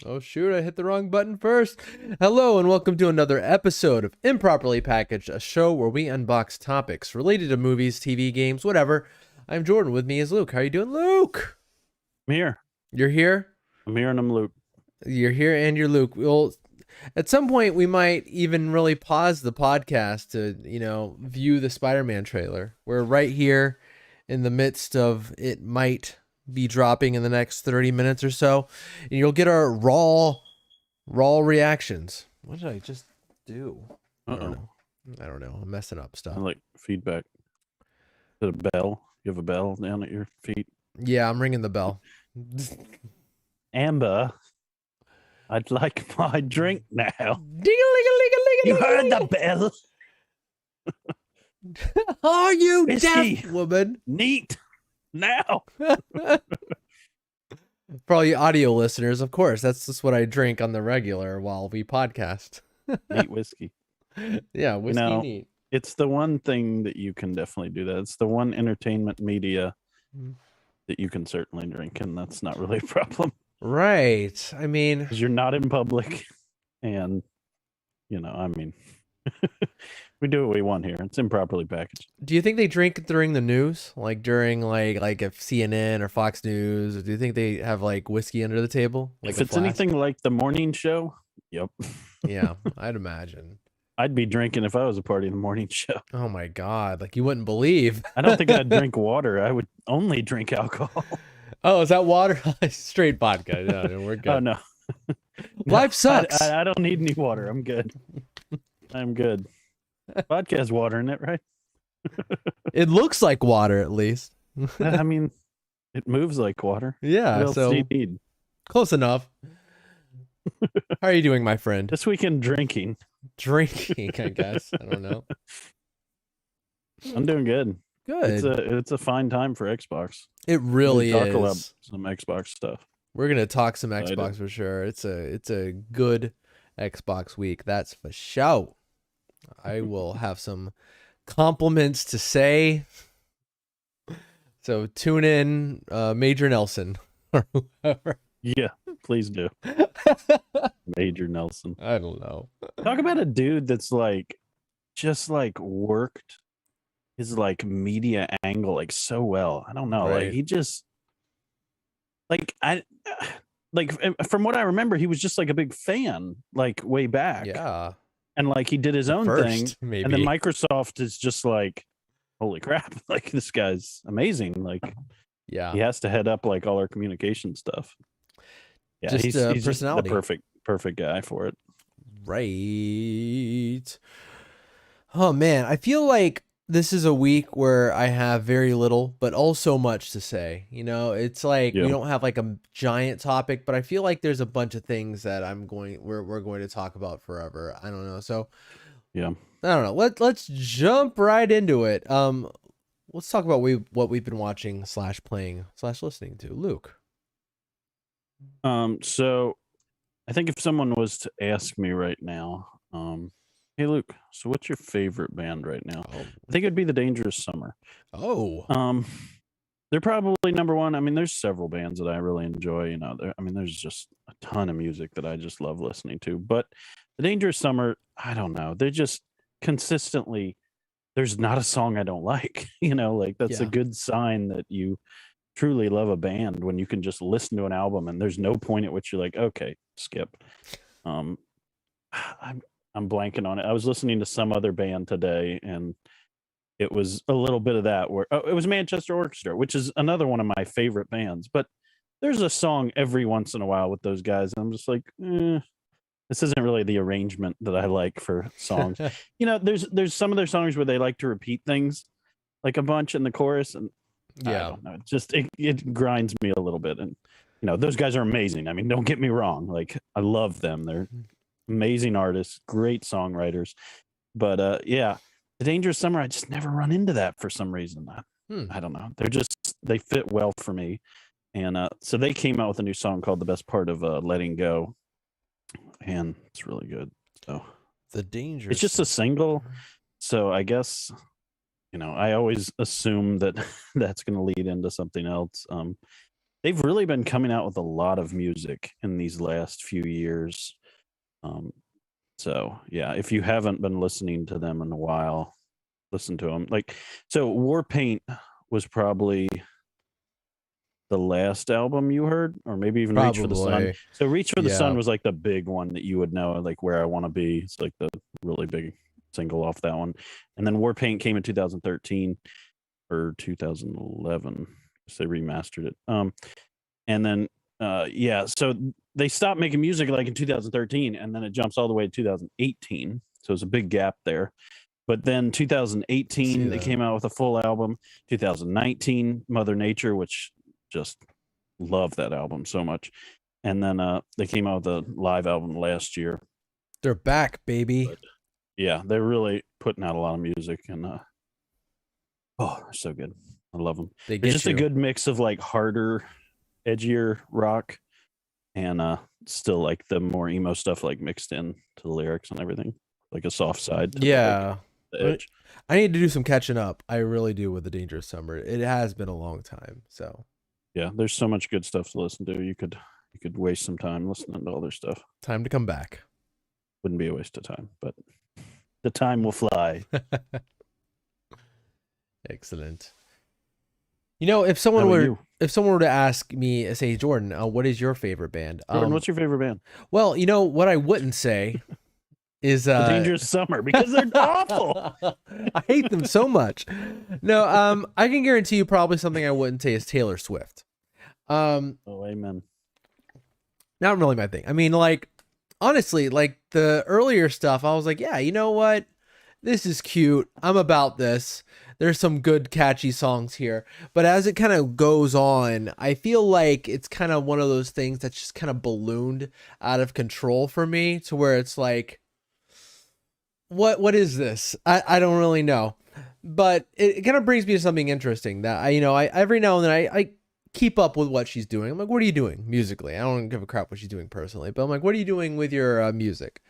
Oh shoot, I hit the wrong button first. Hello and welcome to another episode of Improperly Packaged, a show where we unbox topics related to movies, TV, games, whatever. I'm Jordan, with me is Luke. How are you doing, Luke? I'm here. You're here? I'm here and I'm Luke. You're here and you're Luke. Well, at some point we might even really pause the podcast to, view the Spider-Man trailer. We're right here in the midst of it might be dropping in the next 30 minutes or so, and you'll get our raw reactions. What did I just do? I don't know. I'm messing up stuff. I like feedback. Is it a bell? You have a bell down at your feet? Yeah, I'm ringing the bell. Amber, I'd like my drink now. You heard the bell? Are you Whiskey. deaf, woman? Neat. Now. For all you audio listeners, of course, that's just what I drink on the regular while we podcast. Neat whiskey. Yeah, whiskey neat. It's the one thing that you can definitely do that. It's the one entertainment media that you can certainly drink, and that's not really a problem. Right. I mean, because you're not in public, and we do what we want here. It's improperly packaged. Do you think they drink during the news, like during like if CNN or Fox News? Or do you think they have like whiskey under the table? Like if it's anything like the morning show, yep. Yeah, I'd imagine. I'd be drinking if I was a part of the morning show. Oh my God, like you wouldn't believe. I don't think I'd drink water. I would only drink alcohol. Oh, is that water? Straight vodka. No, we're good. Oh no. Life sucks. I don't need any water. I'm good. I'm good. Vodka has water in it, right? It looks like water, at least. I mean, it moves like water. Yeah, what else so do you need? Close enough. How are you doing, my friend? This weekend drinking. Drinking, I guess. I don't know. I'm doing good. Good. It's a fine time for Xbox. It really talk is. About some Xbox stuff. We're gonna talk some Xbox for sure. It's a good Xbox week. That's for sure. I will have some compliments to say. So tune in, Major Nelson or whoever. Yeah, please do. Major Nelson. I don't know. Talk about a dude that's like just like worked his like media angle like so well. I don't know. Right. Like he just like from what I remember, he was just like a big fan like way back. Yeah. And like he did his own thing. Maybe. And then Microsoft is just like, holy crap, like this guy's amazing. Like yeah, he has to head up like all our communication stuff. Yeah, just he's personality. Just the perfect guy for it. Right. Oh man, I feel like this is a week where I have very little, but also much to say. It's like we don't have like a giant topic, but I feel like there's a bunch of things that we're going to talk about forever. I don't know. So yeah, I don't know. Let's jump right into it. Let's talk about what we've been watching / playing / listening to. Luke. So I think if someone was to ask me right now, hey Luke, so what's your favorite band right now? Oh. I think it'd be The Dangerous Summer. Oh. They're probably number one. I mean, there's several bands that I really enjoy, there's just a ton of music that I just love listening to. But The Dangerous Summer, I don't know. They're just consistently, there's not a song I don't like, like that's a good sign that you truly love a band when you can just listen to an album and there's no point at which you're like, okay, skip. I'm blanking on it. I was listening to some other band today and it was a little bit of that where it was Manchester Orchestra, which is another one of my favorite bands, but there's a song every once in a while with those guys and I'm just like, this isn't really the arrangement that I like for songs. There's some of their songs where they like to repeat things like a bunch in the chorus and I don't know. It grinds me a little bit. And, those guys are amazing. I mean, don't get me wrong. Like, I love them. They're amazing artists, great songwriters. But, The Dangerous Summer, I just never run into that for some reason. I don't know. They fit well for me. And so they came out with a new song called The Best Part of Letting Go. And it's really good. So The Dangerous. It's just a single. So I guess... I always assume that that's going to lead into something else. they've really been coming out with a lot of music in these last few years. Um, so yeah, if you haven't been listening to them in a while, listen to them. Like, so Warpaint was probably the last album you heard, or maybe even Reach for the Sun. Probably. So Reach for the Sun Yeah. was like the big one that you would know, like Where I Want to Be. It's like the really big single off that one. And then Warpaint came in 2013 or 2011. So they remastered it. And then yeah, so they stopped making music like in 2013, and then it jumps all the way to 2018. So it's a big gap there. But then See 2018, they that. came out with a full album. 2019, Mother Nature, which just love that album so much. And then they came out with a live album last year. They're back, baby. But yeah, they're really putting out a lot of music, and oh, they're so good. I love them. They They're get just you. a good mix of like harder, edgier rock, and still like the more emo stuff like mixed in to the lyrics and everything, like a soft side to Yeah. the edge. I need to do some catching up. I really do with the Dangerous Summer. It has been a long time. So Yeah, there's so much good stuff to listen to. You could waste some time listening to all their stuff. time to come back. Wouldn't be a waste of time, but the time will fly. Excellent. You know, if someone How about were you? if someone were to ask me, say, Jordan, what is your favorite band? Jordan, what's your favorite band? Well, you know what I wouldn't say is The Dangerous Summer, because they're awful. I hate them so much. No, I can guarantee you probably something I wouldn't say is Taylor Swift. Oh, amen. Not really my thing. I mean, like, honestly, like the earlier stuff, I was like, yeah, you know what? This is cute. I'm about this. There's some good catchy songs here. But as it kind of goes on, I feel like it's kind of one of those things that's just kind of ballooned out of control for me, to where it's like, what is this? I don't really know. But it kind of brings me to something interesting that I every now and then I keep up with what she's doing. I'm like, what are you doing musically? I don't give a crap what she's doing personally, but I'm like, what are you doing with your music?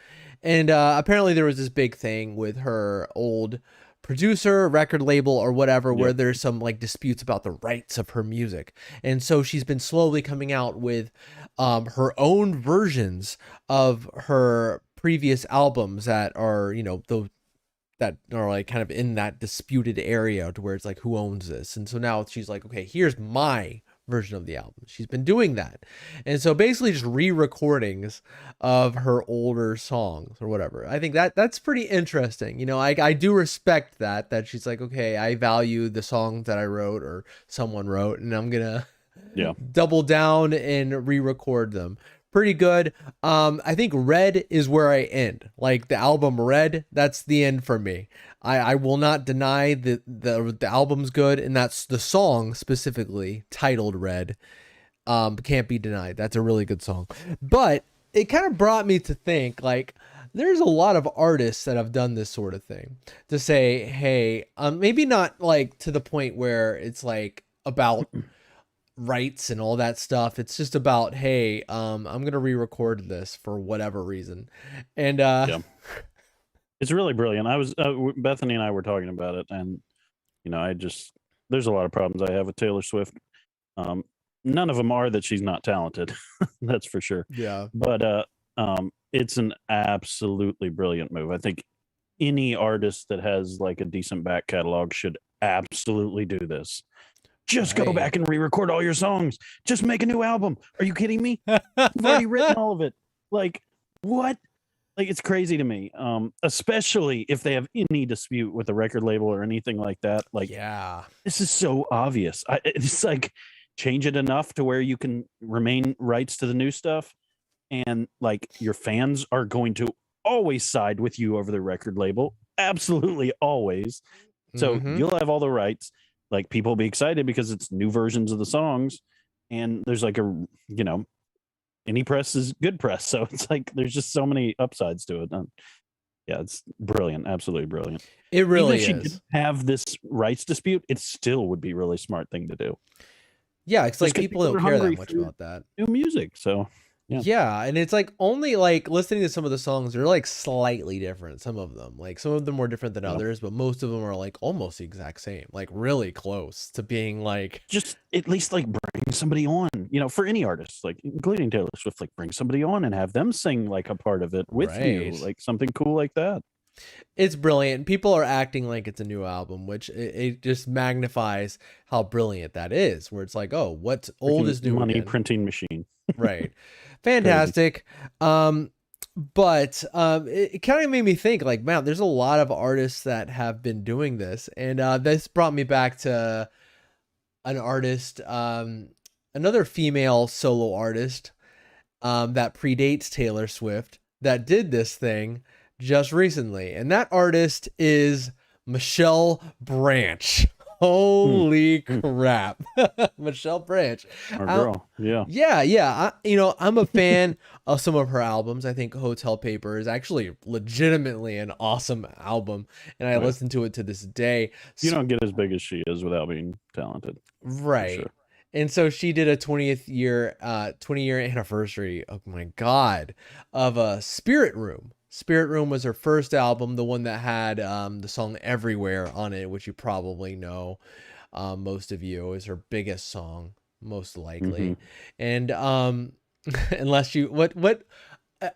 And apparently there was this big thing with her old producer, record label, or whatever, where Yep. there's some like disputes about the rights of her music. And so she's been slowly coming out with her own versions of her previous albums that are, that are like kind of in that disputed area, to where it's like, who owns this? And so now she's like, okay, here's my version of the album. She's been doing that. And so basically just re-recordings of her older songs or whatever. I think that's pretty interesting. I do respect that she's like, okay, I value the songs that I wrote or someone wrote, and I'm gonna double down and re-record them. Pretty good. I think Red is where I end. Like the album Red, that's the end for me. I will not deny that the album's good, and that's the song specifically titled Red. Can't be denied. That's a really good song. But it kind of brought me to think, like, there's a lot of artists that have done this sort of thing, to say, hey, maybe not like to the point where it's like about rights and all that stuff. It's just about, hey, I'm gonna re-record this for whatever reason. And It's really brilliant. I was Bethany and I were talking about it, and there's a lot of problems I have with Taylor Swift. None of them are that she's not talented. That's for sure. yeah, But it's an absolutely brilliant move. I think any artist that has like a decent back catalog should absolutely do this. Just go Right. back and re-record all your songs. Just make a new album. Are you kidding me? You've already written all of it. Like, what? Like, it's crazy to me. Especially if they have any dispute with the record label or anything like that. Like, yeah, this is so obvious. It's like, change it enough to where you can remain rights to the new stuff, and like your fans are going to always side with you over the record label. Absolutely always. So you'll have all the rights. Like, people will be excited because it's new versions of the songs, and there's like any press is good press. So it's like there's just so many upsides to it. Yeah, it's brilliant, absolutely brilliant. it really Even if she is. didn't have this rights dispute, it still would be a really smart thing to do. Yeah, it's Just like 'cause people don't are care that hungry much for about that. new music. So Yeah. Yeah, and it's like only like listening to some of the songs, they're like slightly different. Some of them, like some of them more different than Yeah. others, but most of them are like almost the exact same, like really close to being like Just at least like bring somebody on, for any artist, like including Taylor Swift, like bring somebody on and have them sing like a part of it with you, right. like something cool like that. It's brilliant. People are acting like it's a new album, which it just magnifies how brilliant that is. Where it's like, oh, what's old Freaking is new money again. printing machine. Right. Crazy. Fantastic. But it kind of made me think like, man, there's a lot of artists that have been doing this. And this brought me back to an artist, another female solo artist that predates Taylor Swift that did this thing just recently. And that artist is Michelle Branch. Holy crap. Michelle Branch. Our girl. Yeah. Yeah. I'm a fan of some of her albums. I think Hotel Paper is actually legitimately an awesome album. And I listen to it to this day. You don't get as big as she is without being talented. Right. Sure. And so she did a 20-year anniversary, oh my God, of Spirit Room. Spirit Room was her first album, the one that had the song Everywhere on it, which you probably know, most of you, is her biggest song, most likely. And unless you, what,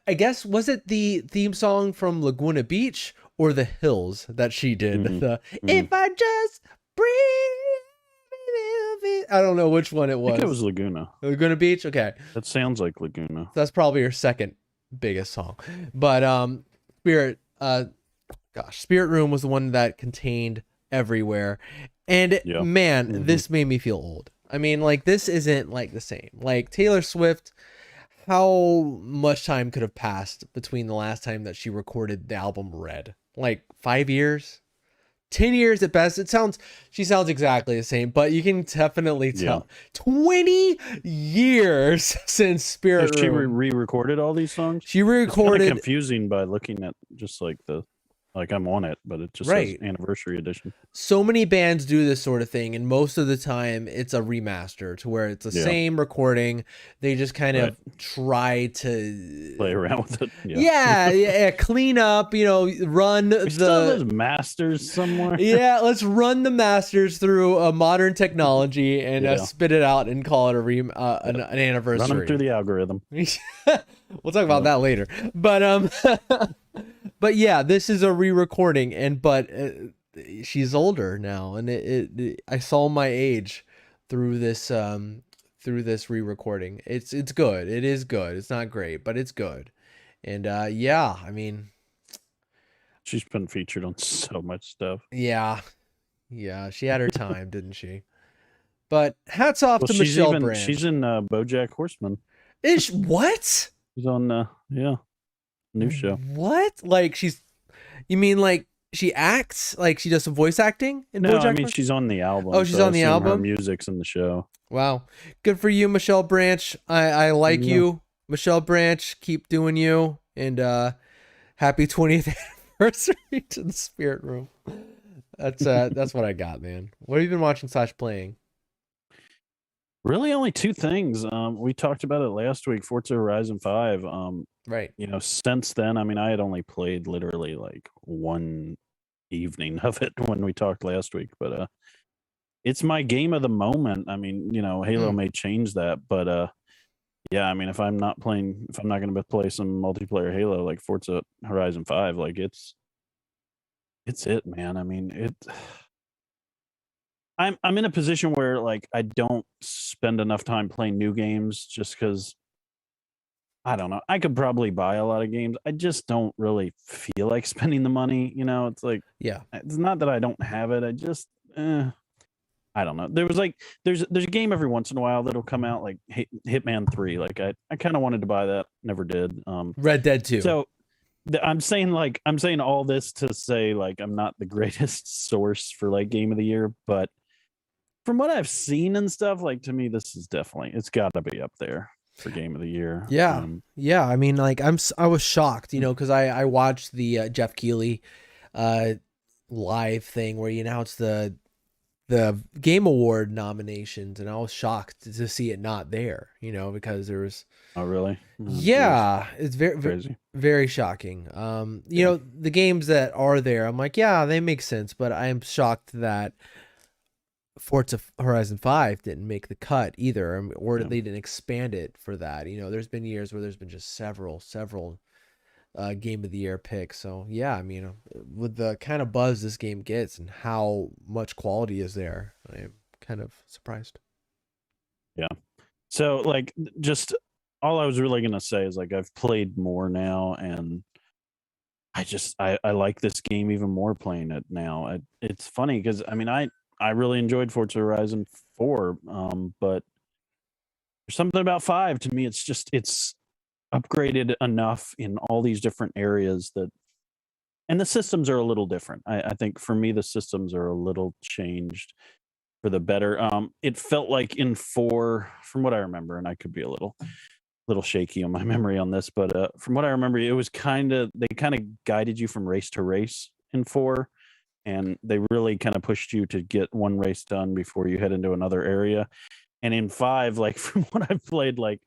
I guess, was it the theme song from Laguna Beach or The Hills that she did? The If I Just Breathe. I don't know which one it was. I think it was Laguna. Laguna Beach? Okay. That sounds like Laguna. That's probably her second biggest song. But Spirit Room was the one that contained Everywhere. And man, this made me feel old. I mean, like, this isn't like the same. Like Taylor Swift, how much time could have passed between the last time that she recorded the album Red? Like 5 years? 10 years at best. She sounds exactly the same, but you can definitely tell. 20 years since Spirit Room. She re-recorded all these songs? She re-recorded. It's kind of confusing by looking at just like I'm on it, but it just says anniversary edition. So many bands do this sort of thing, and most of the time it's a remaster to where it's the same recording. They just kind of try to play around with it. Yeah, clean up, run still have masters somewhere. Yeah, let's run the masters through a modern technology and spit it out and call it an anniversary. Run them through the algorithm. We'll talk about that later. But yeah, this is a re-recording, but she's older now, and I saw my age through this re-recording. It's good. It is good. It's not great, but it's good. And I mean, she's been featured on so much stuff. Yeah, she had her time, didn't she? But hats off to Michelle Branch. She's in BoJack Horseman. What? She's on new show. What? Like you mean like she acts? Like she does some voice acting in BoJack Horseman? She's on the album. Oh, she's on the album? Her music's in the show. Wow. Good for you, Michelle Branch. I like you, Michelle Branch. Keep doing you. And happy 20th anniversary to the Spirit Room. That's what I got, man. What have you been watching / playing? Really only two things. We talked about it last week, Forza Horizon 5. Right. Since then, I mean, I had only played literally like one evening of it when we talked last week, but it's my game of the moment. I mean, Halo may change that, but I mean, if I'm not going to play some multiplayer Halo like Forza Horizon 5, like it's it, man. I mean, I'm in a position where like I don't spend enough time playing new games just because I don't know. I could probably buy a lot of games. I just don't really feel like spending the money. It's like, it's not that I don't have it. I just, I don't know. There's a game every once in a while that'll come out like Hitman 3. Like I kind of wanted to buy that, never did. Red Dead 2. So I'm saying all this to say like I'm not the greatest source for like game of the year, but from what I've seen and stuff, like to me, this is it's got to be up there for game of the year. Yeah. I mean, like I was shocked, because I watched the Jeff Keighley live thing where he announced the Game Award nominations, and I was shocked to see it not there, because there was Oh, really? Oh, geez. Yeah, it's very, Crazy. very shocking. You Yeah. know, the games that are there, I'm like, yeah, they make sense, but I am shocked that Forza Horizon 5 didn't make the cut either, or Yeah. they didn't expand it for that. You know, there's been years where there's been just several game of the year picks. So yeah, I mean, with the kind of buzz this game gets and how much quality is there, I am kind of surprised. Yeah. So like, just all I was really gonna say is like I've played more now, and I like this game even more playing it now. It's funny because I mean I really enjoyed Forza Horizon 4, but there's something about 5 to me. It's upgraded enough in all these different areas that, and the systems are a little different. I think for me the systems are a little changed for the better. It felt like in 4, from what I remember, and I could be a little shaky on my memory on this, but from what I remember, it was they kind of guided you from race to race in 4, and they really kind of pushed you to get one race done before you head into another area. And in 5, like from what I've played, like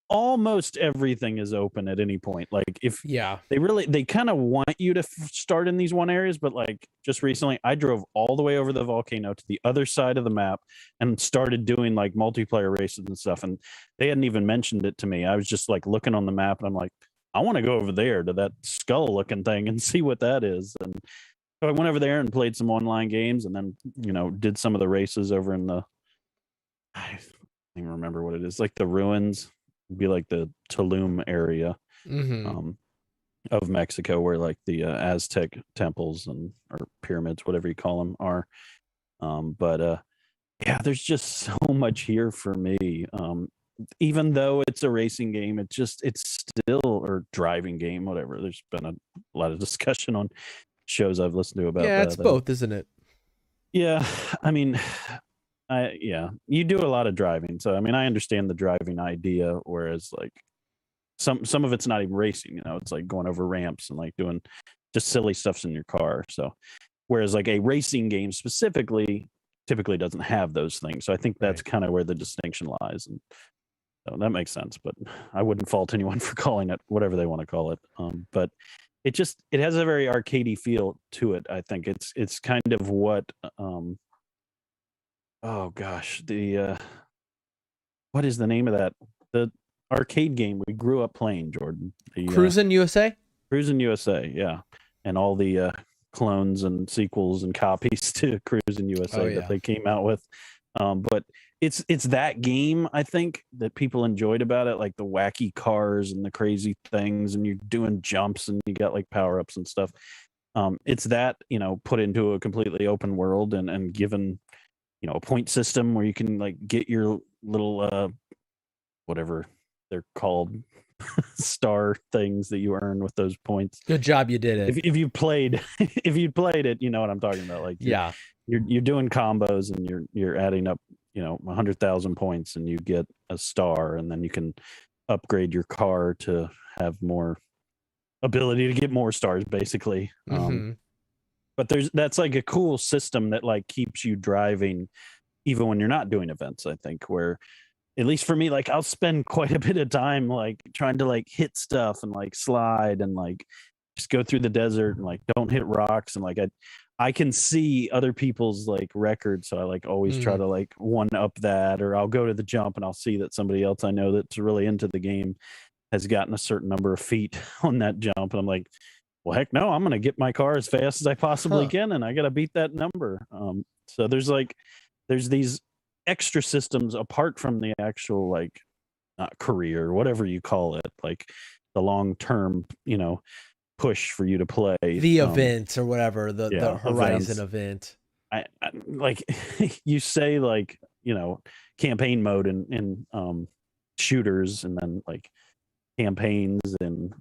almost everything is open at any point. Like if Yeah. they kind of want you to start in these one areas, but like just recently I drove all the way over the volcano to the other side of the map and started doing like multiplayer races and stuff, and they hadn't even mentioned it to me. I was just like looking on the map and I'm like, I want to go over there to that skull looking thing and see what that is. And so I went over there and played some online games, and then did some of the races over in the, I don't even remember what it is, like the ruins. It'd be like the Tulum area Mm-hmm. um, of Mexico, where like the Aztec temples and or pyramids, whatever you call them, are. But yeah, there's just so much here for me. Even though it's a racing game, it's still, or driving game, whatever. There's been a lot of discussion on shows I've listened to about Yeah, it's that. both, isn't it? Yeah, I mean, yeah, you do a lot of driving, so I mean, I understand the driving idea. Whereas like some of it's not even racing. It's like going over ramps and like doing just silly stuffs in your car. So whereas like a racing game specifically typically doesn't have those things. So I think that's Right. kind of where the distinction lies, and so that makes sense. But I wouldn't fault anyone for calling it whatever they want to call it. But it has a very arcadey feel to it. I think it's kind of what oh gosh, the what is the name of that, the arcade game we grew up playing, Jordan? The Cruisin' USA? Cruisin' USA, yeah, and all the clones and sequels and copies to Cruisin' Oh USA that yeah. they came out with. But it's that game, I think, that people enjoyed about it, like the wacky cars and the crazy things, and you're doing jumps and you got like power ups and stuff. It's that, put into a completely open world, and given a point system where you can like get your little whatever they're called, star things that you earn with those points. Good job, you did it. If you played if you played it, you know what I'm talking about. Like Yeah. you're doing combos, and you're adding up 100,000 points, and you get a star, and then you can upgrade your car to have more ability to get more stars, basically. Mm-hmm. But that's like a cool system that like keeps you driving even when you're not doing events. I think, where at least for me, like I'll spend quite a bit of time like trying to like hit stuff and like slide and like just go through the desert and like don't hit rocks, and like I can see other people's like records, so I like always try Mm. to like one up that, or I'll go to the jump and I'll see that somebody else I know that's really into the game has gotten a certain number of feet on that jump, and I'm like, well, heck no, I'm gonna get my car as fast as I possibly Huh. can, and I gotta beat that number. So there's these extra systems apart from the actual like career, whatever you call it, like the long term, push for you to play. The event or whatever, the Yeah, Horizon events. event. I like you say like campaign mode in shooters, and then like campaigns and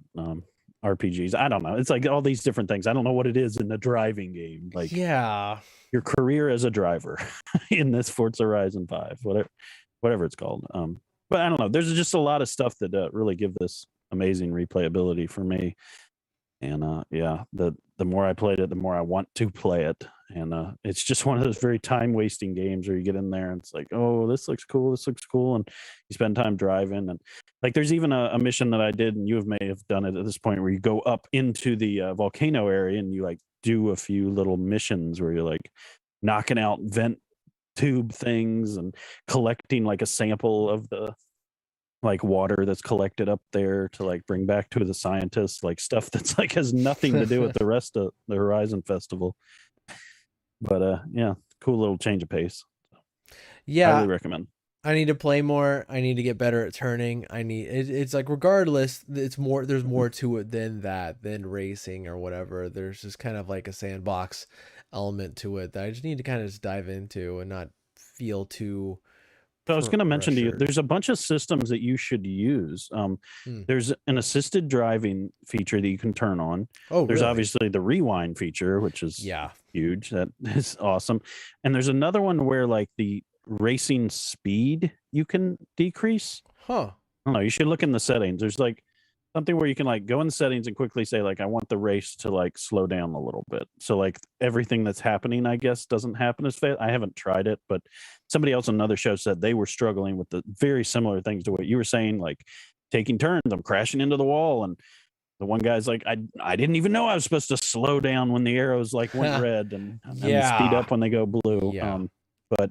RPGs. I don't know. It's like all these different things. I don't know what it is in the driving game. Like Yeah. your career as a driver in this Forza Horizon 5, whatever it's called. But I don't know. There's just a lot of stuff that really give this amazing replayability for me. And yeah, the more I played it, the more I want to play it. and it's just one of those very time wasting games where you get in there and it's like, oh, this looks cool, and you spend time driving. And like there's even a mission that I did, and you may have done it at this point, where you go up into the volcano area and you like do a few little missions where you're like knocking out vent tube things and collecting like a sample of the like water that's collected up there to like bring back to the scientists, like stuff that's like has nothing to do with the rest of the Horizon Festival. But yeah, cool little change of pace. Yeah, Highly recommend. I need to play more. I need to get better at turning. It's like regardless, it's more. There's more to it than that, than racing or whatever. There's just kind of like a sandbox element to it that I just need to kind of just dive into and not feel too. So I was going to mention to you, pressured. there's a bunch of systems that you should use. Hmm. There's an assisted driving feature that you can turn on. Oh, There's really? obviously the rewind feature, which is Yeah. huge. That is awesome. And there's another one where like the racing speed you can decrease. Huh. I don't know. You should look in the settings. There's like something where you can like go in the settings and quickly say like, I want the race to like slow down a little bit. So like everything that's happening, I guess, doesn't happen as fast. I haven't tried it, but somebody else on another show said they were struggling with the very similar things to what you were saying, like taking turns, I'm crashing into the wall. And the one guy's like, I didn't even know I was supposed to slow down when the arrows like went red and speed Yeah. up when they go blue. Yeah. But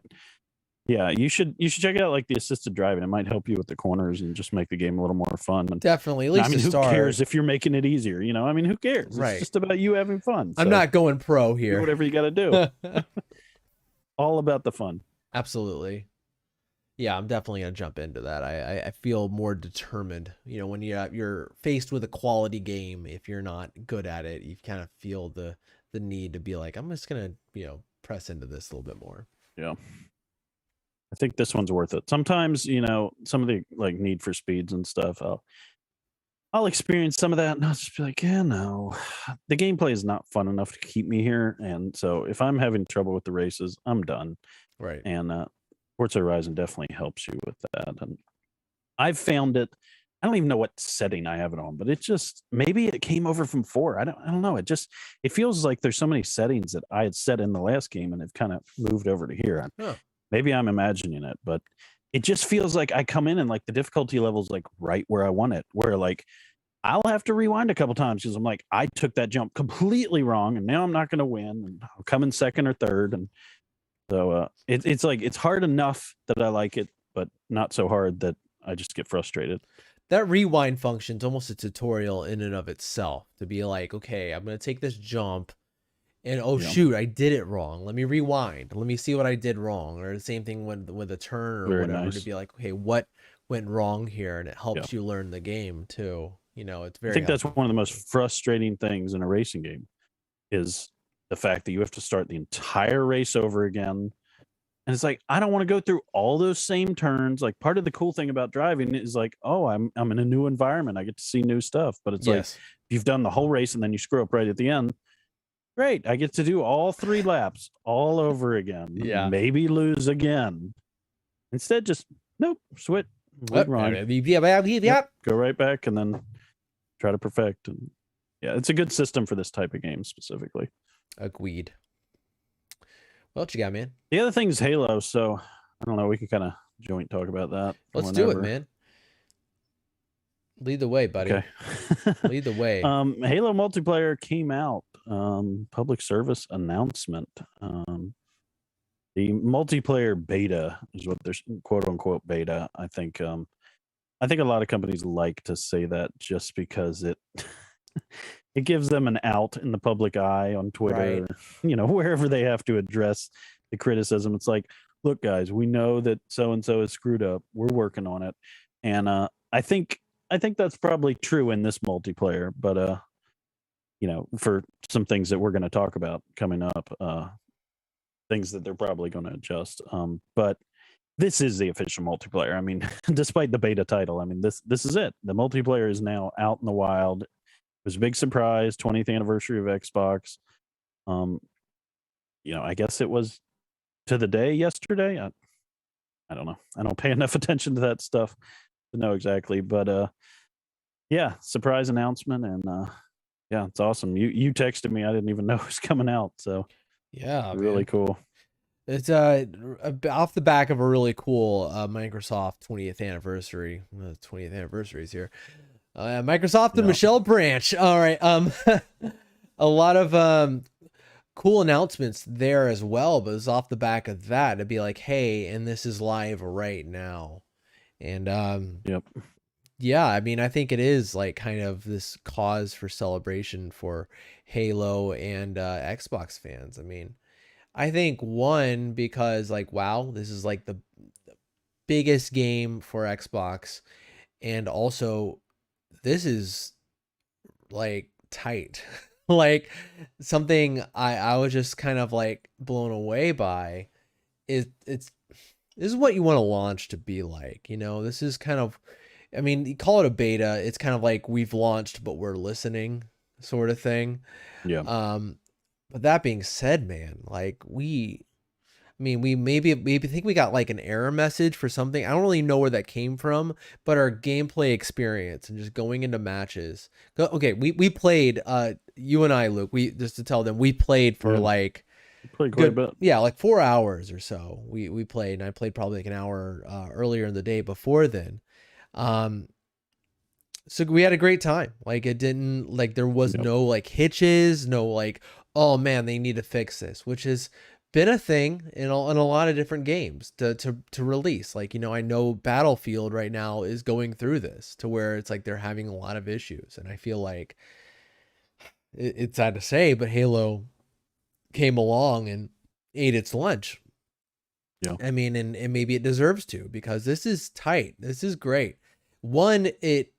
yeah, you should check out like the assisted driving. It might help you with the corners and just make the game a little more fun. And Definitely. At least I mean, to who start. cares if you're making it easier? You know, I mean, who cares? Right. It's just about you having fun. I'm So not going pro do here. whatever you got to do. All about the fun. Absolutely. Yeah, I'm definitely gonna jump into that. I feel more determined. You know, when you're faced with a quality game, if you're not good at it, you kind of feel the need to be like, I'm just gonna press into this a little bit more. Yeah. I think this one's worth it. Sometimes, some of the like Need for Speeds and stuff, I'll experience some of that and I'll just be like, yeah, no, the gameplay is not fun enough to keep me here. And so if I'm having trouble with the races, I'm done. Right. And Forza Horizon definitely helps you with that. And I've found it. I don't even know what setting I have it on, but it just maybe it came over from 4. I don't know. It feels like there's so many settings that I had set in the last game and have kind of moved over to here. Huh. Maybe I'm imagining it, but it just feels like I come in and like the difficulty level's like right where I want it, where like I'll have to rewind a couple times because I'm like, I took that jump completely wrong and now I'm not going to win and I'll come in second or third. And so it's like, it's hard enough that I like it, but not so hard that I just get frustrated. That rewind function's almost a tutorial in and of itself, to be like, okay, I'm gonna take this jump and shoot, I did it wrong. Let me rewind. Let me see what I did wrong. Or the same thing with a turn or Very whatever, nice. to be like, okay, what went wrong here? And it helps you learn the game too. It's very I think helpful. that's one of the most frustrating things in a racing game is the fact that you have to start the entire race over again. And it's like, I don't want to go through all those same turns. Like part of the cool thing about driving is like, oh, I'm in a new environment. I get to see new stuff. But it's like, if you've done the whole race and then you screw up right at the end, great. I get to do all 3 laps all over again. Yeah. Maybe lose again. Instead, just nope, switch. Yep. Go right back and then try to perfect. And yeah, it's a good system for this type of game specifically. Agreed. What you got, man? The other thing is Halo, so I don't know. We can kind of joint talk about that. Let's do it, man. Lead the way, buddy. Okay. Lead the way. Halo multiplayer came out. Public service announcement. The multiplayer beta is what there's quote unquote beta. I think a lot of companies like to say that just because it it gives them an out in the public eye on Twitter, right. Wherever they have to address the criticism. It's like, look, guys, we know that so and so is screwed up. We're working on it, and I think that's probably true in this multiplayer. But for some things that we're going to talk about coming up, things that they're probably going to adjust. But this is the official multiplayer. I mean, despite the beta title, I mean, this is it. The multiplayer is now out in the wild. It was a big surprise, 20th anniversary of Xbox. I guess it was to the day yesterday. I don't know. I don't pay enough attention to that stuff to know exactly. But yeah, surprise announcement, and yeah, it's awesome. You texted me. I didn't even know it was coming out. So Yeah, Really man. cool. It's off the back of a really cool Microsoft 20th anniversary. 20th anniversaries here. Microsoft and Yeah. Michelle Branch. All right. A lot of cool announcements there as well, but it's off the back of that to be like, hey, and this is live right now. And Yep. yeah, I mean, I think it is like kind of this cause for celebration for Halo and Xbox fans. I mean, I think one, because like, wow, this is like the biggest game for Xbox, and also this is like tight. Like something I was just kind of like blown away by is it's this is what you want a launch to be like, you know. This is kind of, I mean, you call it a beta, it's kind of like we've launched but we're listening sort of thing. Yeah. Um but that being said, man, like I mean, we maybe think we got like an error message for something. I don't really know where that came from, but our gameplay experience and just going into matches. Okay, we played you and I, Luke. We just to tell them we played for Yeah. like Played quite a good, bit. yeah, like 4 hours or so. We played, and I played probably like an hour earlier in the day before then. Um, so we had a great time. Like it didn't like there was Yep. no like hitches, no like, oh man, they need to fix this, which has been a thing in a lot of different games to release. Like, you know, I know Battlefield right now is going through this to where it's like they're having a lot of issues, and I feel like it's sad to say, but Halo came along and ate its lunch. Yeah. I mean, and maybe it deserves to, because this is tight. This is great. One, it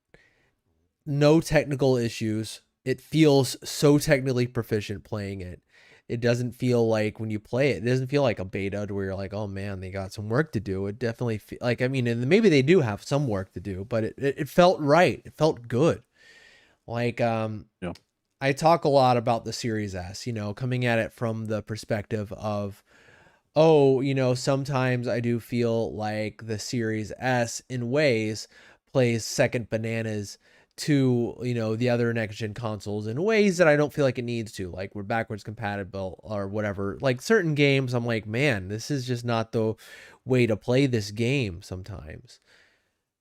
no technical issues. It feels so technically proficient playing it. It doesn't feel like when you play it, it doesn't feel like a beta to where you're like, oh man, they got some work to do. It definitely like, I mean, and maybe they do have some work to do, but it felt right. It felt good. Like, Yeah. I talk a lot about the Series S, you know, coming at it from the perspective of, oh, you know, sometimes I do feel like the Series S in ways plays second bananas to, you know, the other next gen consoles in ways that I don't feel like it needs to. Like we're backwards compatible or whatever. Like certain games, I'm like, man, this is just not the way to play this game sometimes.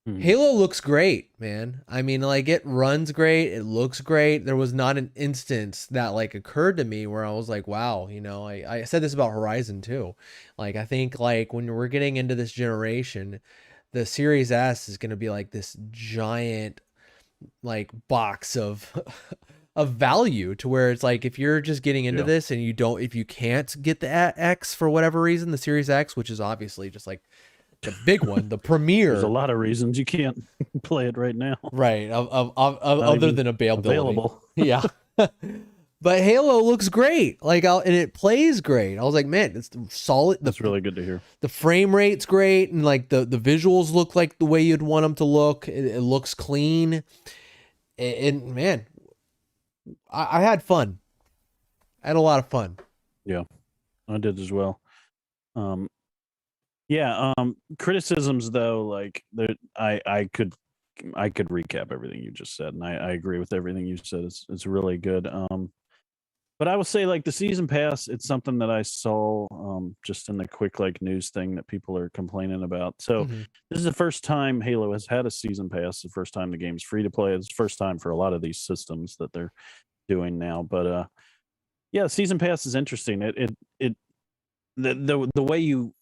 Mhm. Halo looks great, man. I mean, like it runs great, it looks great. There was not an instance that like occurred to me where I was like, wow, you know, I said this about Horizon too. Like I think like when we're getting into this generation, the Series S is gonna be like this giant like box of of value to where it's like if you're just getting into Yeah. this and you don't if you can't get the X for whatever reason, the Series X, which is obviously just like the big one, the There's a premier. lot of reasons you can't play it right now. Right, of Not other even than availability. available. Yeah. But Halo looks great. Like and it plays great. I was like, man, it's solid. That's really good to hear. The frame rate's great, and like the visuals look like the way you'd want them to look. It looks clean. And man, I had fun. I had a lot of fun. Yeah, I did as well. Um, yeah. Criticisms though, like I could recap everything you just said, and I agree with everything you said. It's really good. But I would say like the season pass, it's something that I saw just in the quick like news thing that people are complaining about. So Mm-hmm. this is the first time Halo has had a season pass. The first time the game's free to play. It's the first time for a lot of these systems that they're doing now. But yeah, season pass is interesting. It the way you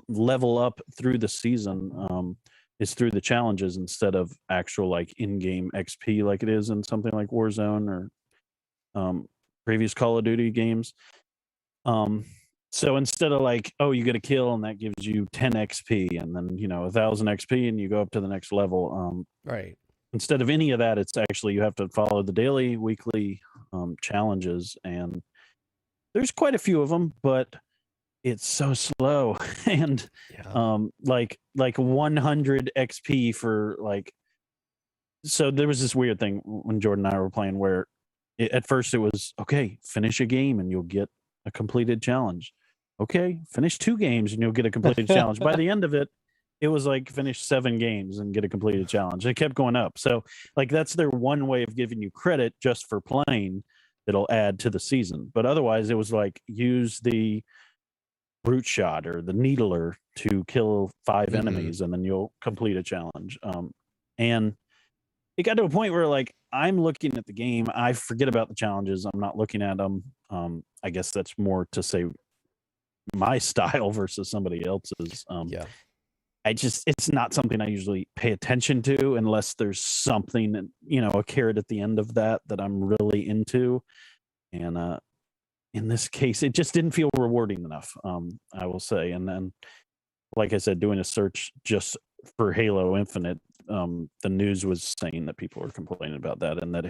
level up through the season is through the challenges instead of actual like in-game XP like it is in something like Warzone or um, previous Call of Duty games. Um, so instead of like, oh, you get a kill and that gives you 10 XP and then 1,000 XP and you go up to the next level. Right. Instead of any of that, it's actually you have to follow the daily, weekly challenges, and there's quite a few of them, but it's so slow and Yeah. like 100 XP for like. So there was this weird thing when Jordan and I were playing where at first it was okay, finish a game and you'll get a completed challenge. Okay, finish 2 games and you'll get a completed challenge. By the end of it, it was like finish 7 games and get a completed challenge. It kept going up. So like that's their one way of giving you credit just for playing. that'll add to the season. But otherwise, it was like use the brute shot or the needler to kill 5 enemies, and then you'll complete a challenge. And it got to a point where like I'm looking at the game, I forget about the challenges. I'm not looking at them. I guess that's more to say my style versus somebody else's. Yeah. It's not something I usually pay attention to unless there's something, a carrot at the end of that I'm really into. And in this case, it just didn't feel rewarding enough, I will say. And then, like I said, doing a search just for Halo Infinite, the news was saying that people were complaining about that, and that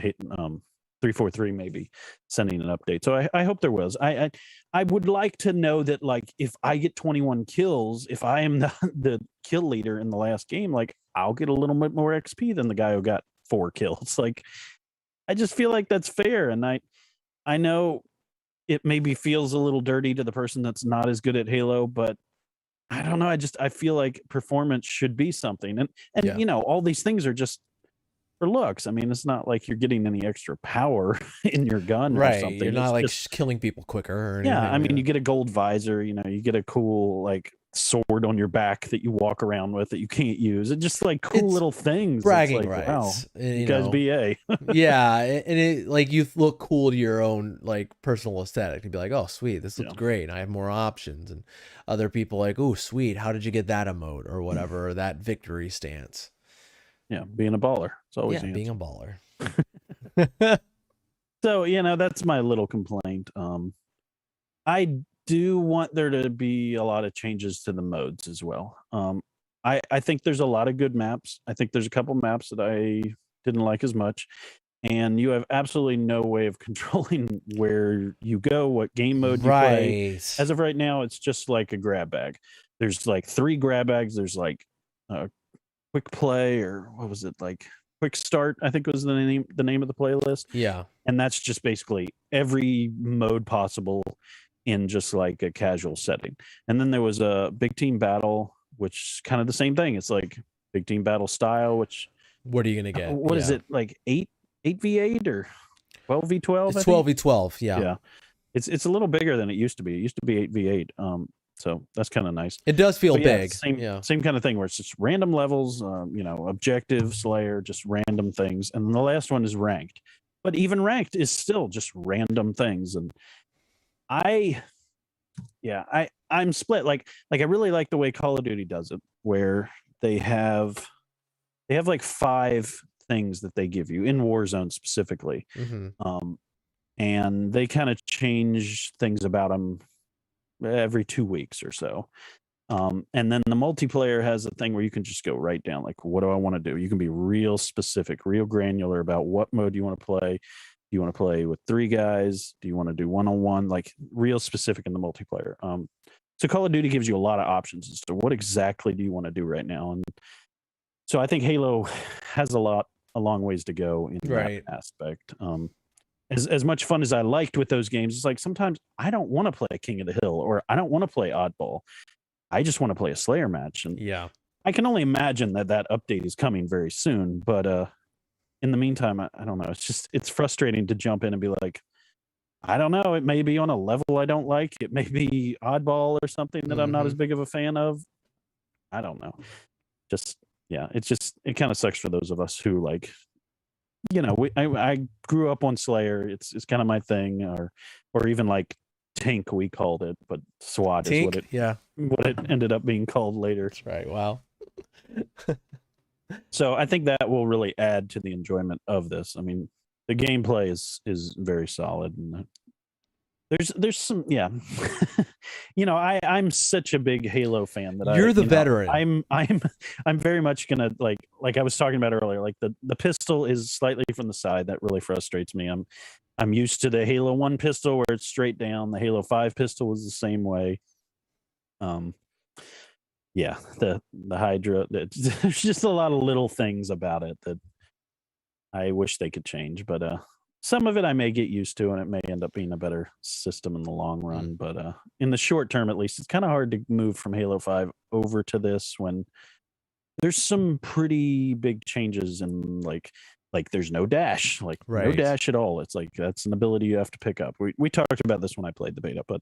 343 may be sending an update. So I hope there was. I would like to know that, like, if I get 21 kills, if I am the kill leader in the last game, like, I'll get a little bit more XP than the guy who got 4 kills. Like, I just feel like that's fair. And I know it maybe feels a little dirty to the person that's not as good at Halo, but I don't know. I feel like performance should be something. And all these things are just for looks. I mean, it's not like you're getting any extra power in your gun or Right. something. You're not It's like just, killing people quicker or anything. I mean, you get a gold visor, you get a cool like sword on your back that you walk around with that you can't use. It's just like cool little things. bragging it's like, rights. Wow, you guys BA. Yeah, and it like you look cool to your own like personal aesthetic. You'd be like, oh sweet, this looks great. I have more options. And other people like, oh sweet, how did you get that emote or whatever, or that victory stance? Yeah, being a baller. It's always being a baller. So, that's my little complaint. I do want there to be a lot of changes to the modes as well. I think there's a lot of good maps. I think there's a couple maps that I didn't like as much. And you have absolutely no way of controlling where you go, what game mode you play. As of right now, it's just like a grab bag. There's like 3 grab bags. There's like quick play, or what was it, like quick start, I think was the name of the playlist. Yeah. And that's just basically every mode possible in just like a casual setting. And then there was a big team battle, which is kind of the same thing. It's like big team battle style, which what are you gonna get? What is it, like 8v8 or 12v12? It's 12v12. Yeah. It's a little bigger than it used to be. It used to be 8v8. So that's kind of nice. It does feel big. Same kind of thing where it's just random levels, objective, Slayer, just random things. And then the last one is ranked. But even ranked is still just random things. And I'm split. Like I really like the way Call of Duty does it, where they have like 5 things that they give you in Warzone specifically. And they kind of change things about them every 2 weeks or so. And then the multiplayer has a thing where you can just go right down, like, what do I want to do? You can be real specific, real granular about what mode you want to play. Do you want to play with 3 guys? Do you want to do 1-on-1? Like, real specific in the multiplayer. So Call of Duty gives you a lot of options as to what exactly do you want to do right now. And so I think Halo has a long ways to go in that aspect. As much fun as I liked with those games, it's like sometimes I don't want to play King of the Hill, or I don't want to play Oddball. I just want to play a Slayer match. And I can only imagine that update is coming very soon. But in the meantime, I don't know. It's frustrating to jump in and be like, I don't know. It may be on a level I don't like. It may be Oddball or something that I'm not as big of a fan of. I don't know. It kind of sucks for those of us who like, I grew up on Slayer. It's kind of my thing, or even like Tank, we called it, but SWAT Tank? is what it ended up being called later. That's right. Wow. So I think that will really add to the enjoyment of this. I mean, the gameplay is very solid, and there's some I'm such a big Halo fan that you're the veteran. I'm very much gonna like I was talking about earlier, like the pistol is slightly from the side. That really frustrates me. I'm used to the Halo 1 pistol where it's straight down. The Halo 5 pistol was the same way. The Hydra, there's just a lot of little things about it that I wish they could change, but some of it I may get used to, and it may end up being a better system in the long run. But in the short term, at least, it's kind of hard to move from Halo 5 over to this when there's some pretty big changes in like like there's no dash, like no Right. dash at all. It's like that's an ability you have to pick up. We talked about this when I played the beta, but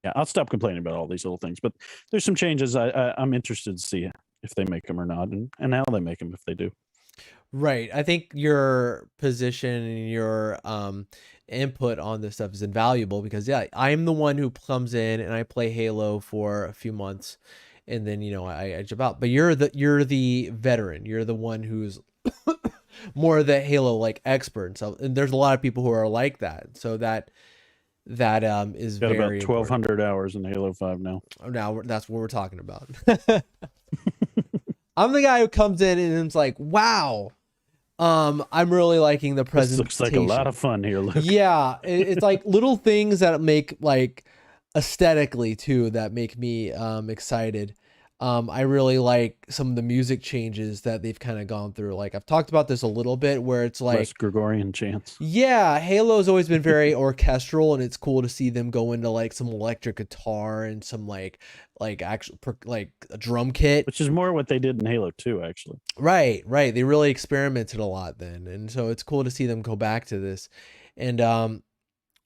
yeah, I'll stop complaining about all these little things. But there's some changes I'm interested to see if they make them or not, and how they make them if they do. Right. I think your position and your input on this stuff is invaluable because yeah, I'm the one who comes in and I play Halo for a few months and then I jump out. But you're the veteran. You're the one who's more the Halo like expert. So and there's a lot of people who are like that. So that is Got about very important. 1,200 hours in Halo 5 now. Now that's what we're talking about. I'm the guy who comes in and it's like, wow. I'm really liking the This presentation. looks like a lot of fun here, Luke. Yeah, it's like little things that make like aesthetically too that make me excited. I really like some of the music changes that they've kind of gone through. Like I've talked about this a little bit where it's Less like Gregorian chants. yeah, Halo's always been very orchestral, and it's cool to see them go into like some electric guitar and some like actual like a drum kit. Which is more what they did in Halo 2, actually. Right, right. They really experimented a lot then, and so it's cool to see them go back to this. And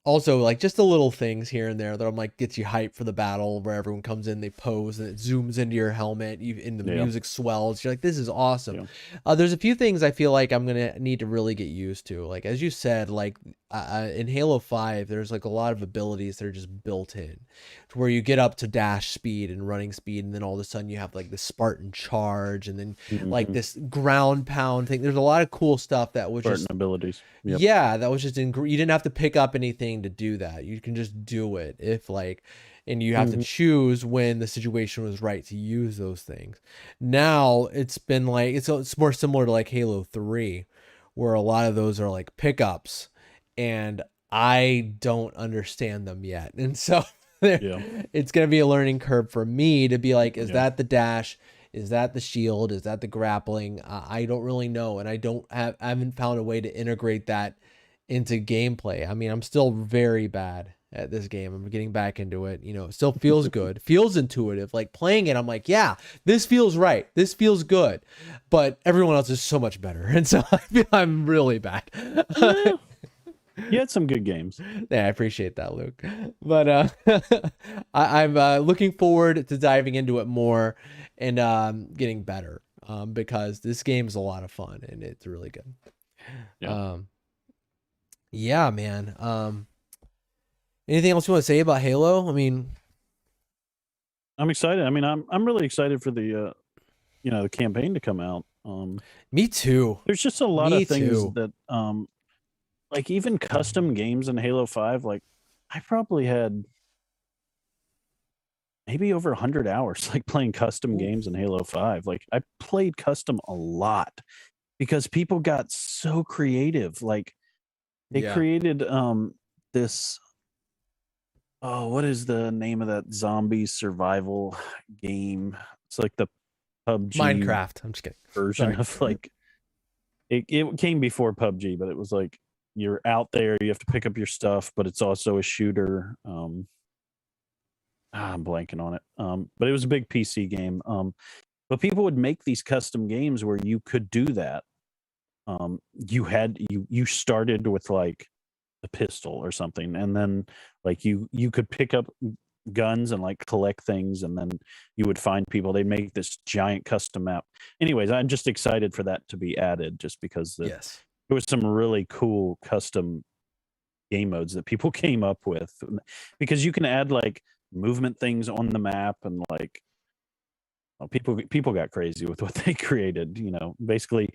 also like just the little things here and there that I'm like gets you hyped for the battle where everyone comes in, they pose and it zooms into your helmet, and the music swells. You're like, this is awesome. There's a few things I feel like I'm gonna need to really get used to. Like as you said, like in Halo 5, there's like a lot of abilities that are just built in, to where you get up to dash speed and running speed, and then all of a sudden you have like the Spartan charge, and then like this ground pound thing. There's a lot of cool stuff that was Spartan just abilities. yeah, that was just you didn't have to pick up anything to do that. You can just do it if like, and you have to choose when the situation was right to use those things. Now it's been like it's more similar to like Halo 3, where a lot of those are like pickups, and I don't understand them yet, and so it's gonna be a learning curve for me to be like, is that the dash? Is that the shield? Is that the grappling? I don't really know, and I haven't found a way to integrate that into gameplay. I mean, I'm still very bad at this game. I'm getting back into it. It still feels good, feels intuitive. Like playing it, I'm like, yeah, this feels right. This feels good, but everyone else is so much better, and so I feel I'm really bad. You had some good games. Yeah, I appreciate that, Luke. But I'm looking forward to diving into it more and getting better because this game is a lot of fun and it's really good. Yeah, man. Anything else you want to say about Halo? I mean, I'm excited. I mean, I'm really excited for the the campaign to come out. Me too. There's just a lot of things that like even custom games in Halo 5, like I probably had maybe over 100 hours like playing custom games in Halo 5. Like I played custom a lot because people got so creative. Like they created this what is the name of that zombie survival game? It's like the PUBG Minecraft. I'm just kidding. Version of like it came before PUBG, but it was like you're out there, you have to pick up your stuff, but it's also a shooter. I'm blanking on it. But it was a big PC game. But people would make these custom games where you could do that. You started with like a pistol or something, and then like you could pick up guns and like collect things, and then you would find people. They'd make this giant custom map. Anyways, I'm just excited for that to be added, just because there was some really cool custom game modes that people came up with, because you can add like movement things on the map, and like people got crazy with what they created, basically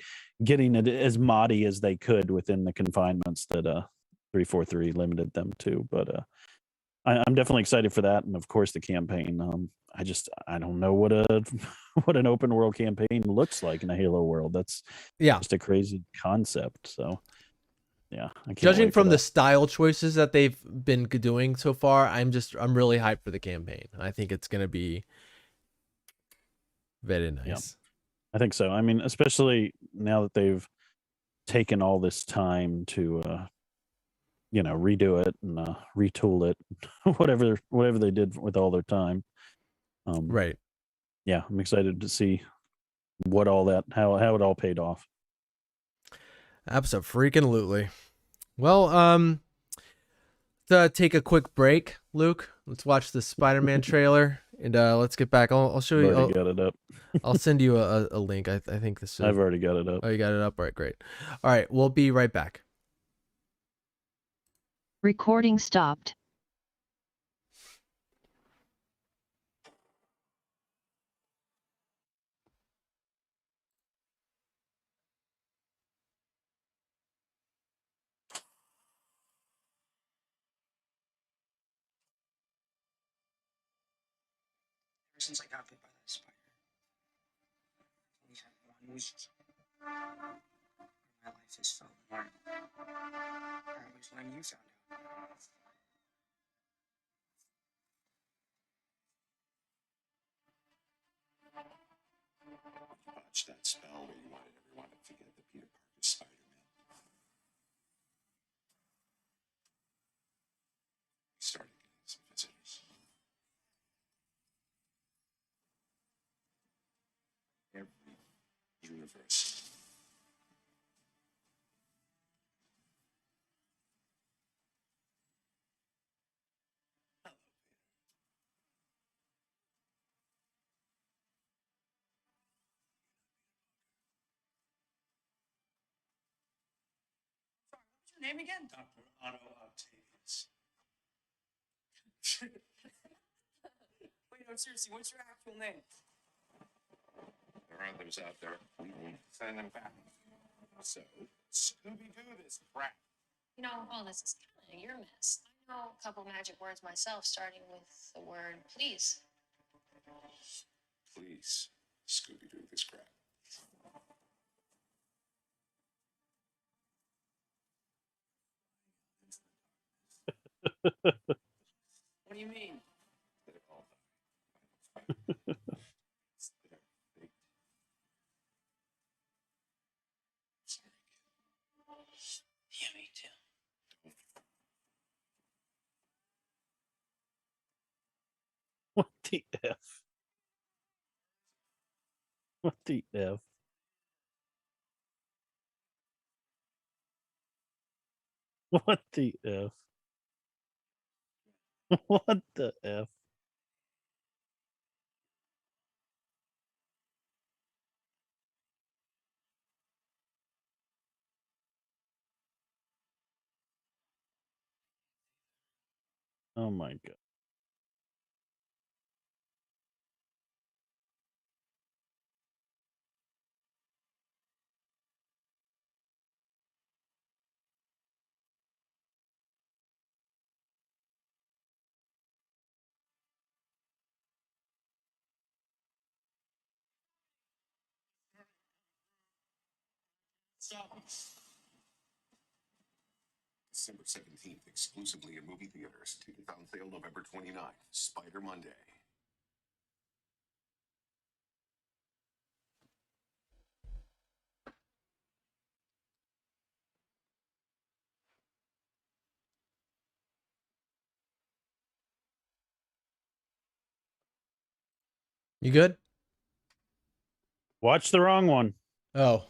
getting it as moddy as they could within the confinements that 343 limited them to. But I'm definitely excited for that, and of course the campaign. I don't know what what an open world campaign looks like in a Halo world. That's just a crazy concept. So yeah, I can't judging wait from the style choices that they've been doing so far, I'm really hyped for the campaign. I think it's gonna be very nice. Yeah, I think so. I mean, especially now that they've taken all this time to redo it and retool it, whatever they did with all their time. Right. Yeah, I'm excited to see what all that how it all paid off. Absolutely. Well, let's take a quick break, Luke. Let's watch the Spider-Man trailer, and let's get back. I'll show I've you. already got it up. I'll send you a link. I think this. I've already got it up. Oh, you got it up. All right, great. All right, we'll be right back. Recording stopped. Ever since I got bit by that spider, only had one week. My life has felt normal. Or it was when you found out. You botched that spell where you wanted everyone to forget that Peter Parker's Spider-Man. We started getting some visitors. Every universe. What's your name again? Dr. Otto Octavius. Wait, no, seriously, what's your actual name? There are others out there. We won't send them back. So, Scooby-Doo this crap. You know, all this is kind of your mess. I know a couple magic words myself, starting with the word please. Please, Scooby-Doo this crap. What do you mean? They're all dying. They're big. Sorry, Yeah, me too. kid. What the F? What the F? What the F? What the F? Oh my God. December 17th, exclusively in movie theaters. Tickets on sale November 29th. Spider Monday. You good? Watch the wrong one. Oh,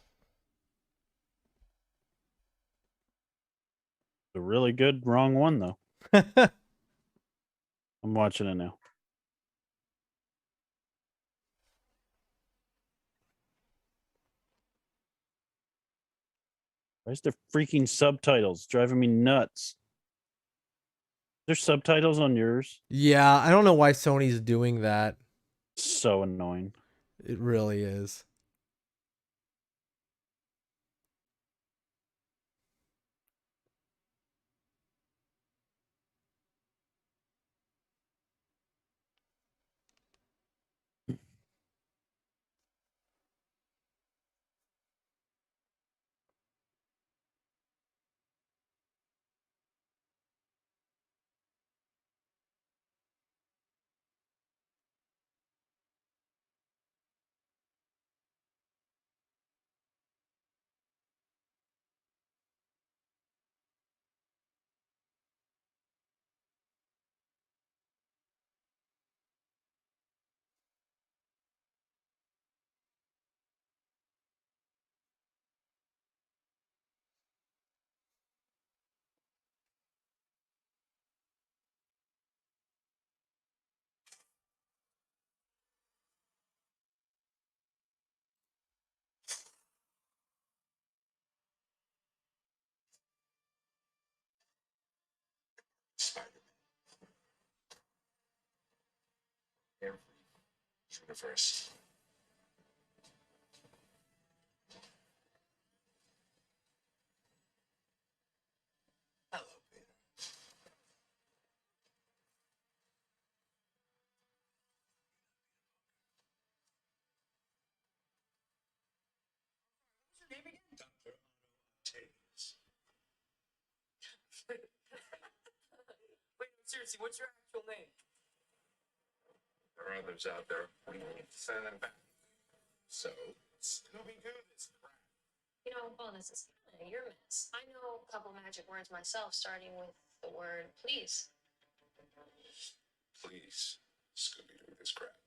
The really good wrong one though. I'm watching it now. Why is there freaking subtitles? Driving me nuts. There's subtitles on yours? yeah. I don't know why Sony's doing that. So annoying. It really is. universe. Hello, Peter. What's your name again? Dr. Octavius. Wait, seriously, what's your actual name? There are others out there. We need to send them back. So, Scooby-Doo this crap. You know, well, this is kind of your mess. I know a couple magic words myself, starting with the word please. Please, Scooby-Doo this crap.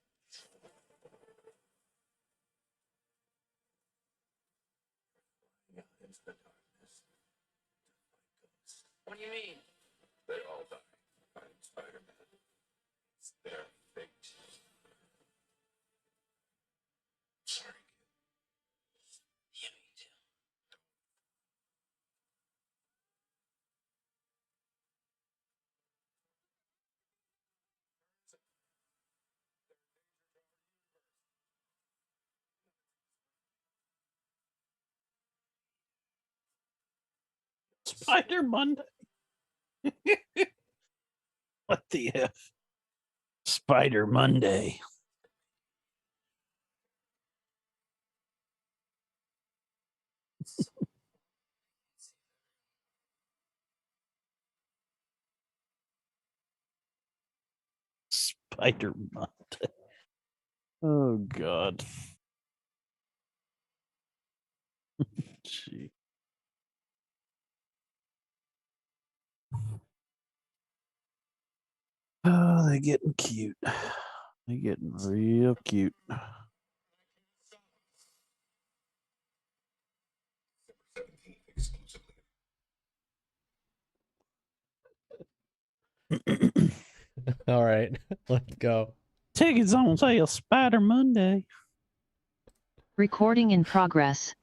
Yeah, into the darkness. What do you mean? They all die. Fighting Spider-Man. It's their fate. Sorry, kid. Yeah, me too. Spider Monday. What the F? Spider Monday. Spider Monday. Oh God. Gee. Oh, they're getting cute. They're getting real cute. September 17th exclusively. All right, let's go. Tickets on sale, Spider Monday. Recording in progress.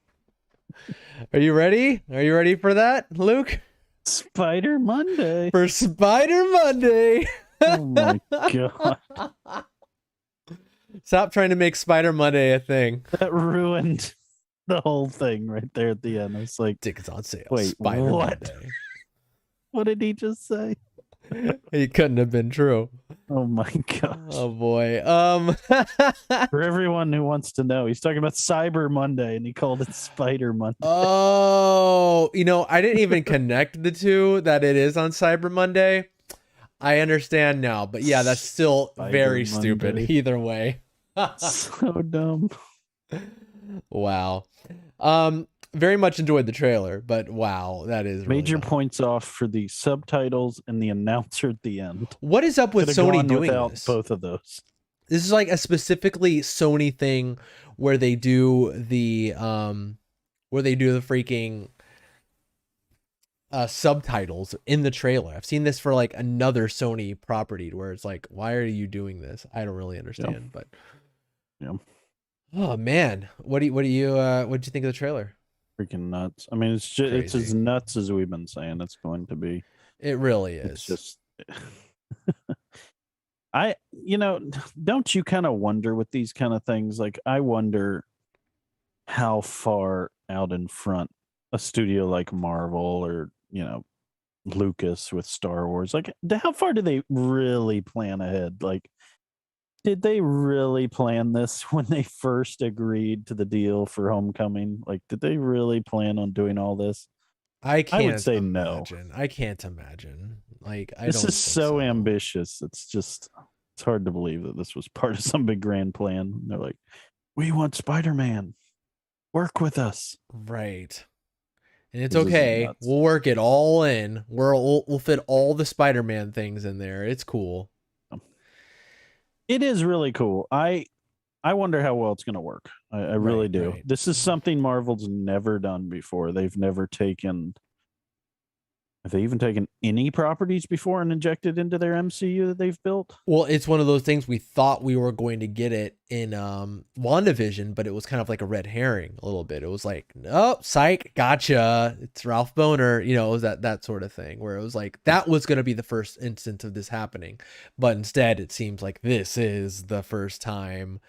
Are you ready? Are you ready for that, Luke? Spider Monday. For Spider Monday. Oh my God. Stop trying to make Spider Monday a thing. That ruined the whole thing right there at the end. I was like, Tickets on sale. Wait, Spider what? Monday. what did he just say? It couldn't have been true. Oh my gosh. Oh boy. For everyone who wants to know, he's talking about Cyber Monday and he called it Spider Monday. Oh, I didn't even connect the two, that it is on Cyber Monday. I understand now, but yeah, that's still Spider very Monday. stupid either way. So dumb. Wow. Very much enjoyed the trailer, but wow, that is really Major dumb. points off for the subtitles and the announcer at the end. What is up with Could've Sony gone doing without this? both of those. This is like a specifically Sony thing where they do the freaking subtitles in the trailer. I've seen this for like another Sony property where it's like, why are you doing this? I don't really understand, but Yeah. Oh man, what'd you think of the trailer? Freaking nuts. I mean, it's just it's as Crazy. nuts as we've been saying it's going to be. It really is. It's just don't you kind of wonder with these kind of things? Like, I wonder how far out in front a studio like Marvel or, Lucas with Star Wars, like, how far do they really plan ahead? Like, did they really plan this when they first agreed to the deal for Homecoming? Like, did they really plan on doing all this? I would say no. imagine. I can't imagine. Like, I This don't is think so ambitious. It's hard to believe that this was part of some big grand plan. They're like, we want Spider-Man. Work with us. Right. And it's This is okay. nuts. We'll work it all in. We'll fit all the Spider-Man things in there. It's cool. It is really cool. I wonder how well it's going to work. I really do. Right. This is something Marvel's never done before. They've never taken Have they even taken any properties before and injected into their MCU that they've built? Well, it's one of those things we thought we were going to get it in WandaVision, but it was kind of like a red herring a little bit. It was like, oh, psych, gotcha. It's Ralph Boner. You know, it was that sort of thing where it was like that was going to be the first instance of this happening. But instead, it seems like this is the first time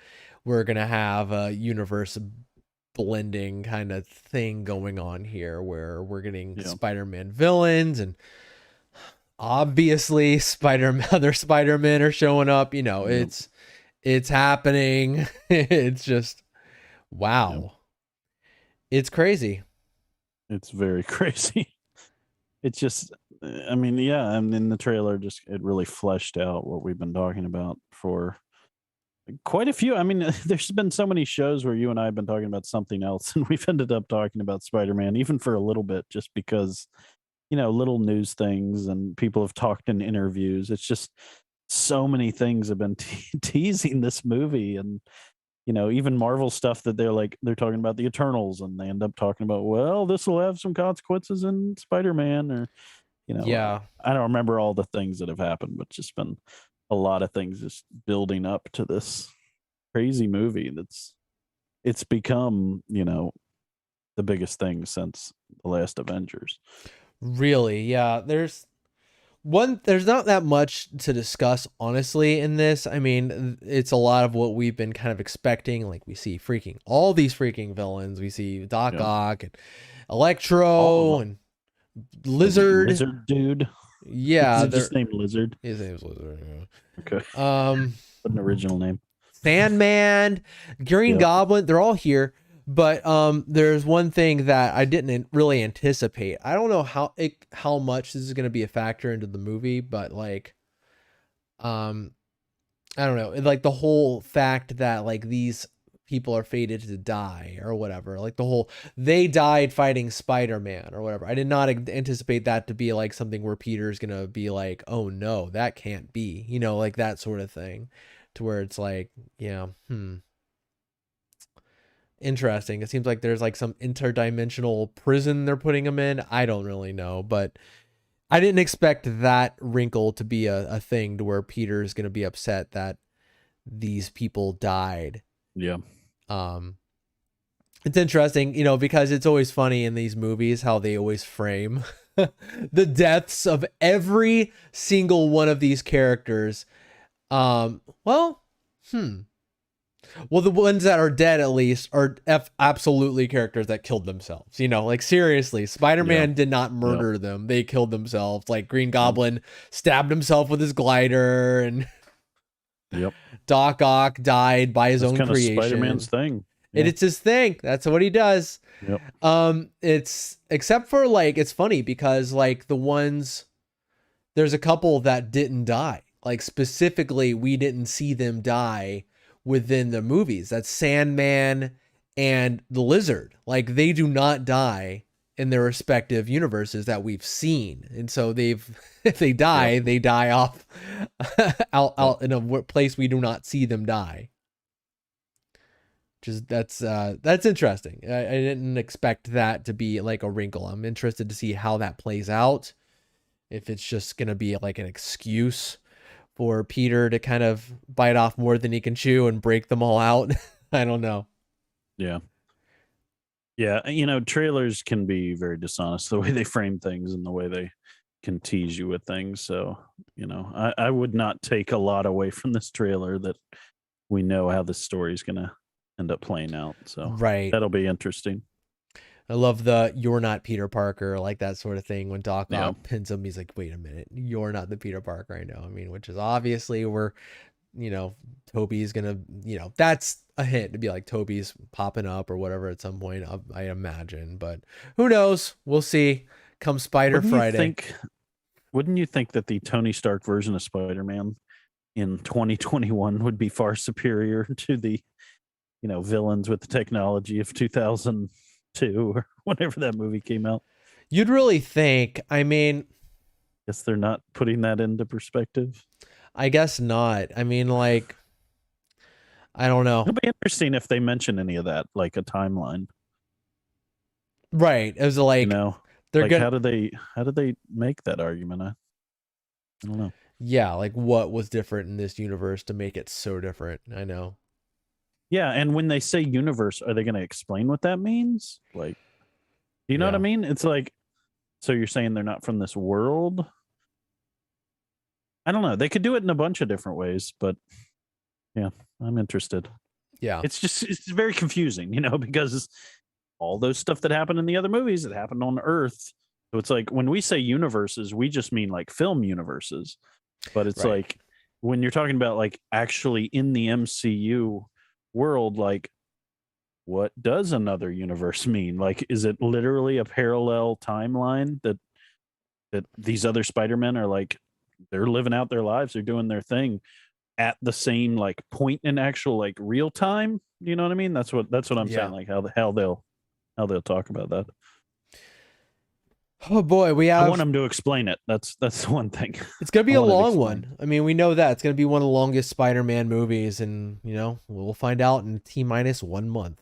we're going to have a universe blending kind of thing going on here where we're getting Spider-Man villains and obviously other Spider-Men are showing up. You know, it's happening. It's just wow. It's crazy. It's very crazy. It's just, I mean, yeah, and in the trailer, just it really fleshed out what we've been talking about for quite a few. I mean, there's been so many shows where you and I have been talking about something else, and we've ended up talking about Spider-Man, even for a little bit, just because, you know, little news things and people have talked in interviews. It's just so many things have been teasing this movie, and you know, even Marvel stuff that they're talking about the Eternals, and they end up talking about, well, this will have some consequences in Spider-Man, or you know, I don't remember all the things that have happened, but just been a lot of things just building up to this crazy movie it's become, you know, the biggest thing since the last Avengers. Really, yeah. There's not that much to discuss, honestly, in this. I mean, it's a lot of what we've been kind of expecting. Like, we see all these freaking villains. We see Doc Ock and Electro and Lizard. Lizard dude. Yeah. Is it just named Lizard? His name's Lizard, yeah. Okay. An original name. Sandman, Green Goblin, they're all here. But there's one thing that I didn't really anticipate. I don't know how much this is going to be a factor into the movie, but like, I don't know, like the whole fact that like these people are fated to die or whatever, like the whole they died fighting Spider-Man or whatever. I did not anticipate that to be like something where Peter's going to be like, oh no, that can't be, you know, like that sort of thing, to where it's like, yeah, interesting. It seems like there's like some interdimensional prison they're putting him in. I don't really know, but I didn't expect that wrinkle to be a thing to where Peter's going to be upset that these people died. Yeah. It's interesting, you know, because it's always funny in these movies how they always frame the deaths of every single one of these characters. Well, the ones that are dead, at least, are absolutely characters that killed themselves. You know, like seriously, Spider-Man did not murder them. They killed themselves. Like Green Goblin stabbed himself with his glider, and Doc Ock died by his own creation. Spider-Man's thing. It's his thing. That's what he does. It's except for like, it's funny because like there's a couple that didn't die. Like specifically, we didn't see them die within the movies. That's Sandman and the Lizard. Like they do not die in their respective universes that we've seen. And so if they die, they die off out in a place we do not see them die. Just that's interesting. I didn't expect that to be like a wrinkle. I'm interested to see how that plays out. If it's just going to be like an excuse for Peter to kind of bite off more than he can chew and break them all out. I don't know. Yeah. You know, trailers can be very dishonest, the way they frame things and the way they can tease you with things. So, you know, I would not take a lot away from this trailer that we know how the story is going to end up playing out. So that'll be interesting. I love the "you're not Peter Parker," like that sort of thing. When Doc Ock pins him, he's like, wait a minute, you're not the Peter Parker I know. I mean, which is obviously where, you know, Toby's gonna, you know, that's a hint to be like Toby's popping up or whatever at some point, I imagine. But who knows? We'll see. Come Friday. Wouldn't you think that the Tony Stark version of Spider-Man in 2021 would be far superior to the, you know, villains with the technology of 2002 or whenever that movie came out? You'd really think. I mean, guess they're not putting that into perspective. I guess not. I mean, like, I don't know. It'll be interesting if they mention any of that, like a timeline. Right. It was like, you know, They're like gonna, how did they make that argument? I don't know. yeah, like what was different in this universe to make it so different? I know. Yeah, and when they say universe, are they going to explain what that means? Like, do you know what I Yeah. mean? It's like, so you're saying they're not from this world? I don't know. They could do it in a bunch of different ways, but yeah, I'm interested. Yeah. It's very confusing, because all those stuff that happened in the other movies that happened on Earth. So it's like when we say universes, we just mean like film universes. But it's Right. like when you're talking about like actually in the MCU world, like what does another universe mean? Like, is it literally a parallel timeline that these other Spider-Men are like, they're living out their lives, they're doing their thing at the same like point in actual like real time? You know what I mean? That's what I'm Yeah. saying. Like how they'll talk about that. Oh boy, we I have. want them to explain it. That's the one thing. It's gonna be I a want it long explained. one. I mean, we know that it's gonna be one of the longest Spider-Man movies, and we'll find out in T-minus 1 month.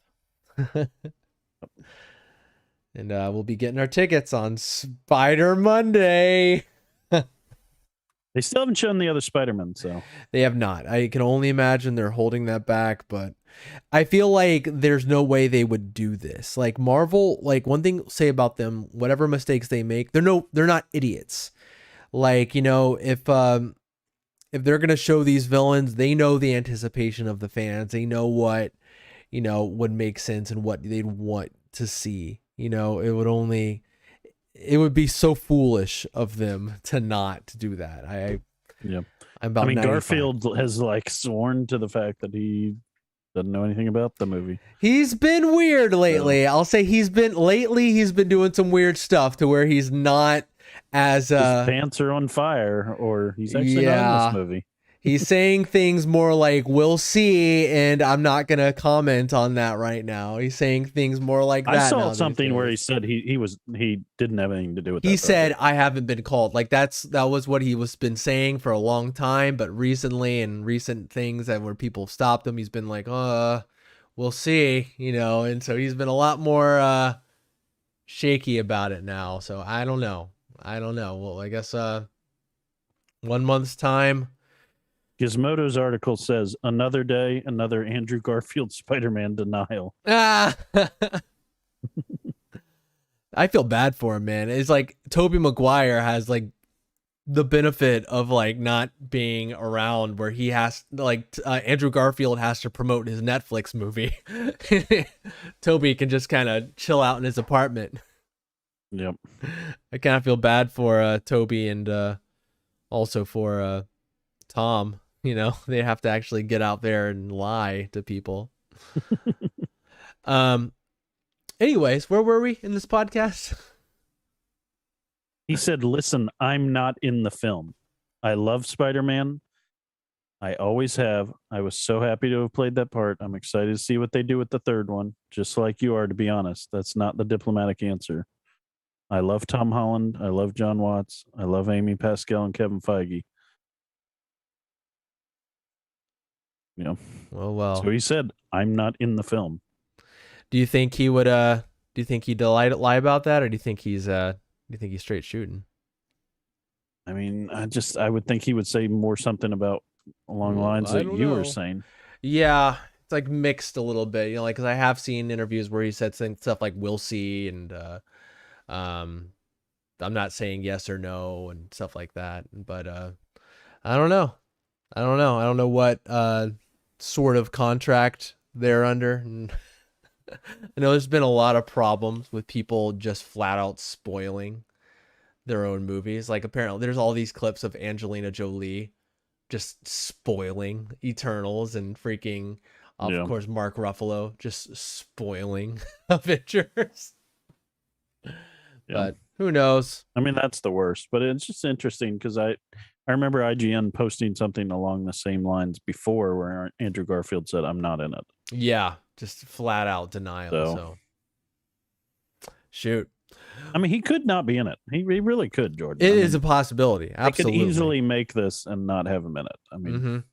And we'll be getting our tickets on Spider Monday. They still haven't shown the other Spider-Man, so They have not. I can only imagine they're holding that back, but I feel like there's no way they would do this. Like Marvel, like one thing say about them, whatever mistakes they make, they're not idiots. Like, if they're going to show these villains, they know the anticipation of the fans. They know what, would make sense and what they'd want to see. It would be so foolish of them to not do that. yeah. I'm about 95. Garfield has like sworn to the fact that he doesn't know anything about the movie. He's been weird lately. I'll say he's been doing some weird stuff to where he's not as His pants are on fire, or he's actually not in this movie. He's saying things more like "we'll see," and I'm not gonna comment on that right now. He's saying things more like that. I saw something where he said he didn't have anything to do with that. He said, "I haven't been called." Like that was what he was been saying for a long time, but recently and recent things that where people stopped him, he's been like, we'll see," and so he's been a lot more shaky about it now. So I don't know. Well, I guess 1 month's time. Gizmodo's article says another day, another Andrew Garfield Spider-Man denial. I feel bad for him, man. It's like Tobey Maguire has like the benefit of like not being around, where he has like Andrew Garfield has to promote his Netflix movie. Tobey can just kind of chill out in his apartment. Yep. I kind of feel bad for Tobey and also for Tom. They have to actually get out there and lie to people. Anyways, where were we in this podcast? He said, "Listen, I'm not in the film. I love Spider-Man. I always have. I was so happy to have played that part. I'm excited to see what they do with the third one. Just like you are, to be honest. That's not the diplomatic answer. I love Tom Holland. I love John Watts. I love Amy Pascal and Kevin Feige." Well. So he said, "I'm not in the film." Do you think he would? Do you think he'd lie about that, or do you think he's straight shooting? I mean, I would think he would say more something about along the lines that you were saying. Yeah, it's like mixed a little bit, like because I have seen interviews where he said stuff like "we'll see" and I'm not saying yes or no and stuff like that. But I don't know. I don't know what sort of contract they're under. I know there's been a lot of problems with people just flat out spoiling their own movies. Like apparently there's all these clips of Angelina Jolie just spoiling Eternals and freaking, of course, Mark Ruffalo just spoiling Avengers. Yeah. But who knows? I mean, that's the worst, but it's just interesting because I remember IGN posting something along the same lines before where Andrew Garfield said, "I'm not in it." Yeah, just flat out denial. So shoot. I mean, he could not be in it. He really could, Jordan. It is a possibility. Absolutely. They could easily make this and not have him in it. I mean,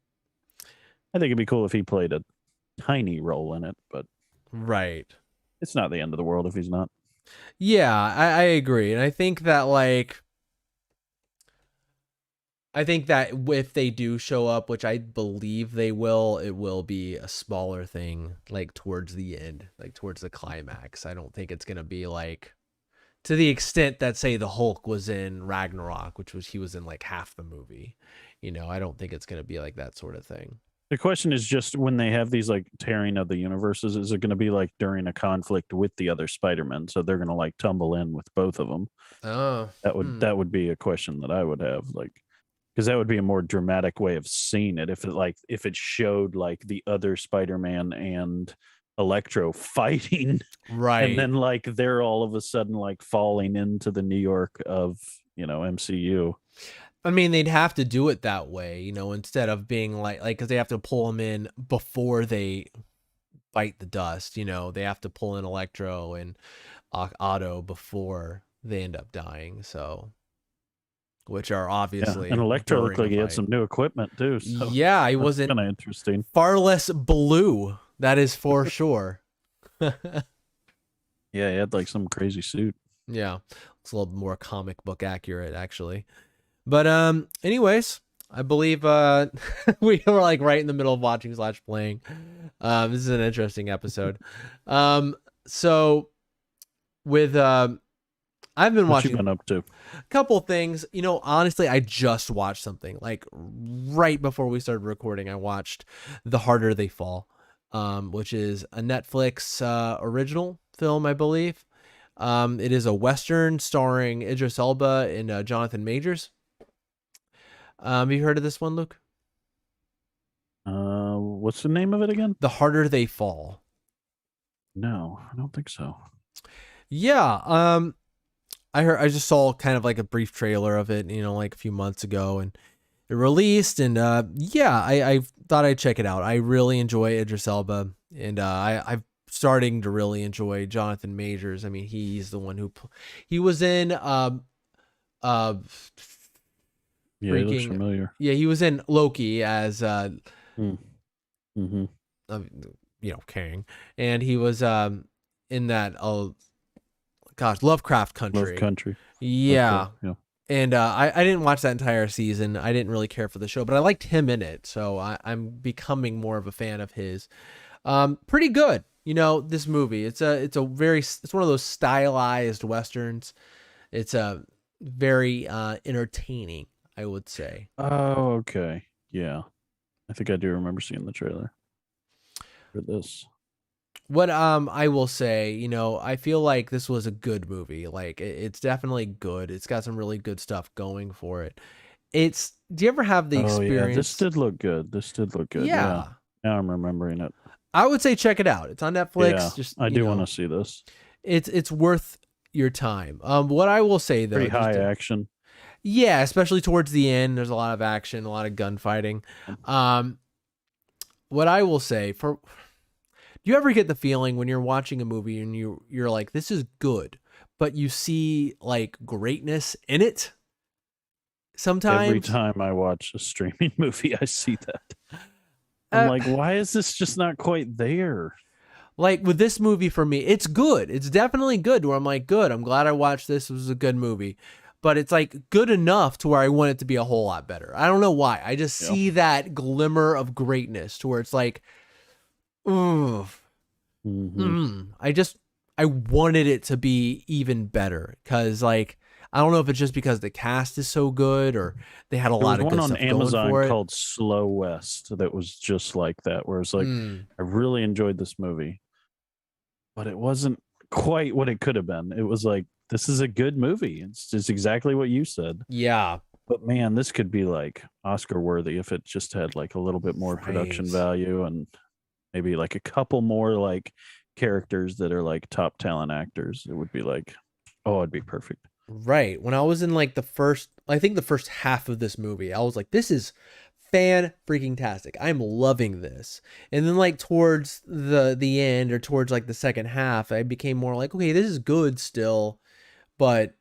I think it'd be cool if he played a tiny role in it, but right. It's not the end of the world if he's not. Yeah, I agree. And I think that if they do show up, which I believe they will, it will be a smaller thing, like towards the end, like towards the climax. I don't think it's gonna be like to the extent that, say, the Hulk was in Ragnarok, which was he was in like half the movie. I don't think it's gonna be like that sort of thing. The question is just when they have these like tearing of the universes, is it going to be like during a conflict with the other Spider-Men? So they're going to like tumble in with both of them. Oh, That would be a question that I would have, like, because that would be a more dramatic way of seeing it if it showed like the other Spider-Man and Electro fighting, right. and then like they're all of a sudden like falling into the New York of MCU. I mean, they'd have to do it that way, instead of being like, because they have to pull them in before they bite the dust. They have to pull in Electro and Otto before they end up dying. So, which are obviously, and Electro looked like he had fight. some new equipment too. So yeah, he wasn't kind of interesting. far less blue. That is for sure. Yeah, he had like some crazy suit. Yeah, it's a little more comic book accurate, actually. But anyways, I believe we were like right in the middle of watching / playing. This is an interesting episode. So with I've been What you watching been up to? a couple things. Honestly, I just watched something like right before we started recording. I watched The Harder They Fall, which is a Netflix original film, I believe. It is a Western starring Idris Elba and Jonathan Majors. Have you heard of this one, Luke? What's the name of it again? The Harder They Fall. No, I don't think so. Yeah. I just saw kind of like a brief trailer of it, like a few months ago, and it released, and yeah, I thought I'd check it out. I really enjoy Idris Elba, and I'm starting to really enjoy Jonathan Majors. I mean, he's the one he was in Yeah, he looks familiar. Yeah, he was in Loki as Mm-hmm. Kang, and he was in that Lovecraft Country. Love Country. Yeah. Okay, yeah. And I didn't watch that entire season. I didn't really care for the show, but I liked him in it, so I'm becoming more of a fan of his. Pretty good, this movie. It's one of those stylized westerns. It's very entertaining, I would say. Oh, okay. Yeah. I think I do remember seeing the trailer for this. What I will say, I feel like this was a good movie. Like it's definitely good. It's got some really good stuff going for it. Do you ever have the experience? Yeah, this did look good. Yeah. Now I'm remembering it. I would say check it out. It's on Netflix. Yeah, I do want to see this. It's worth your time. What I will say though, pretty high action. Yeah, especially towards the end. There's a lot of action, a lot of gunfighting. What I will say do you ever get the feeling when you're watching a movie and you're like, this is good, but you see like greatness in it? Sometimes every time I watch a streaming movie, I see that. I'm like, why is this just not quite there? Like with this movie, for me, it's good. It's definitely good where I'm like, good. I'm glad I watched this. It was a good movie. But it's like good enough to where I want it to be a whole lot better. I don't know why. I just see that glimmer of greatness to where it's like, ooh. Mm-hmm. I wanted it to be even better because, like, I don't know if it's just because the cast is so good or they had a lot of good stuff going for it. There was one on Amazon called Slow West that was just like that, where it's like, I really enjoyed this movie, but it wasn't quite what it could have been. It was like, this is a good movie. It's just exactly what you said. Yeah. But man, this could be like Oscar worthy if it just had like a little bit more production value and maybe like a couple more like characters that are like top talent actors. It would be like, oh, it'd be perfect. Right. When I was in like the first half of this movie, I was like, this is fan freaking tastic. I'm loving this. And then like towards the end or towards like the second half, I became more like, okay, this is good still, but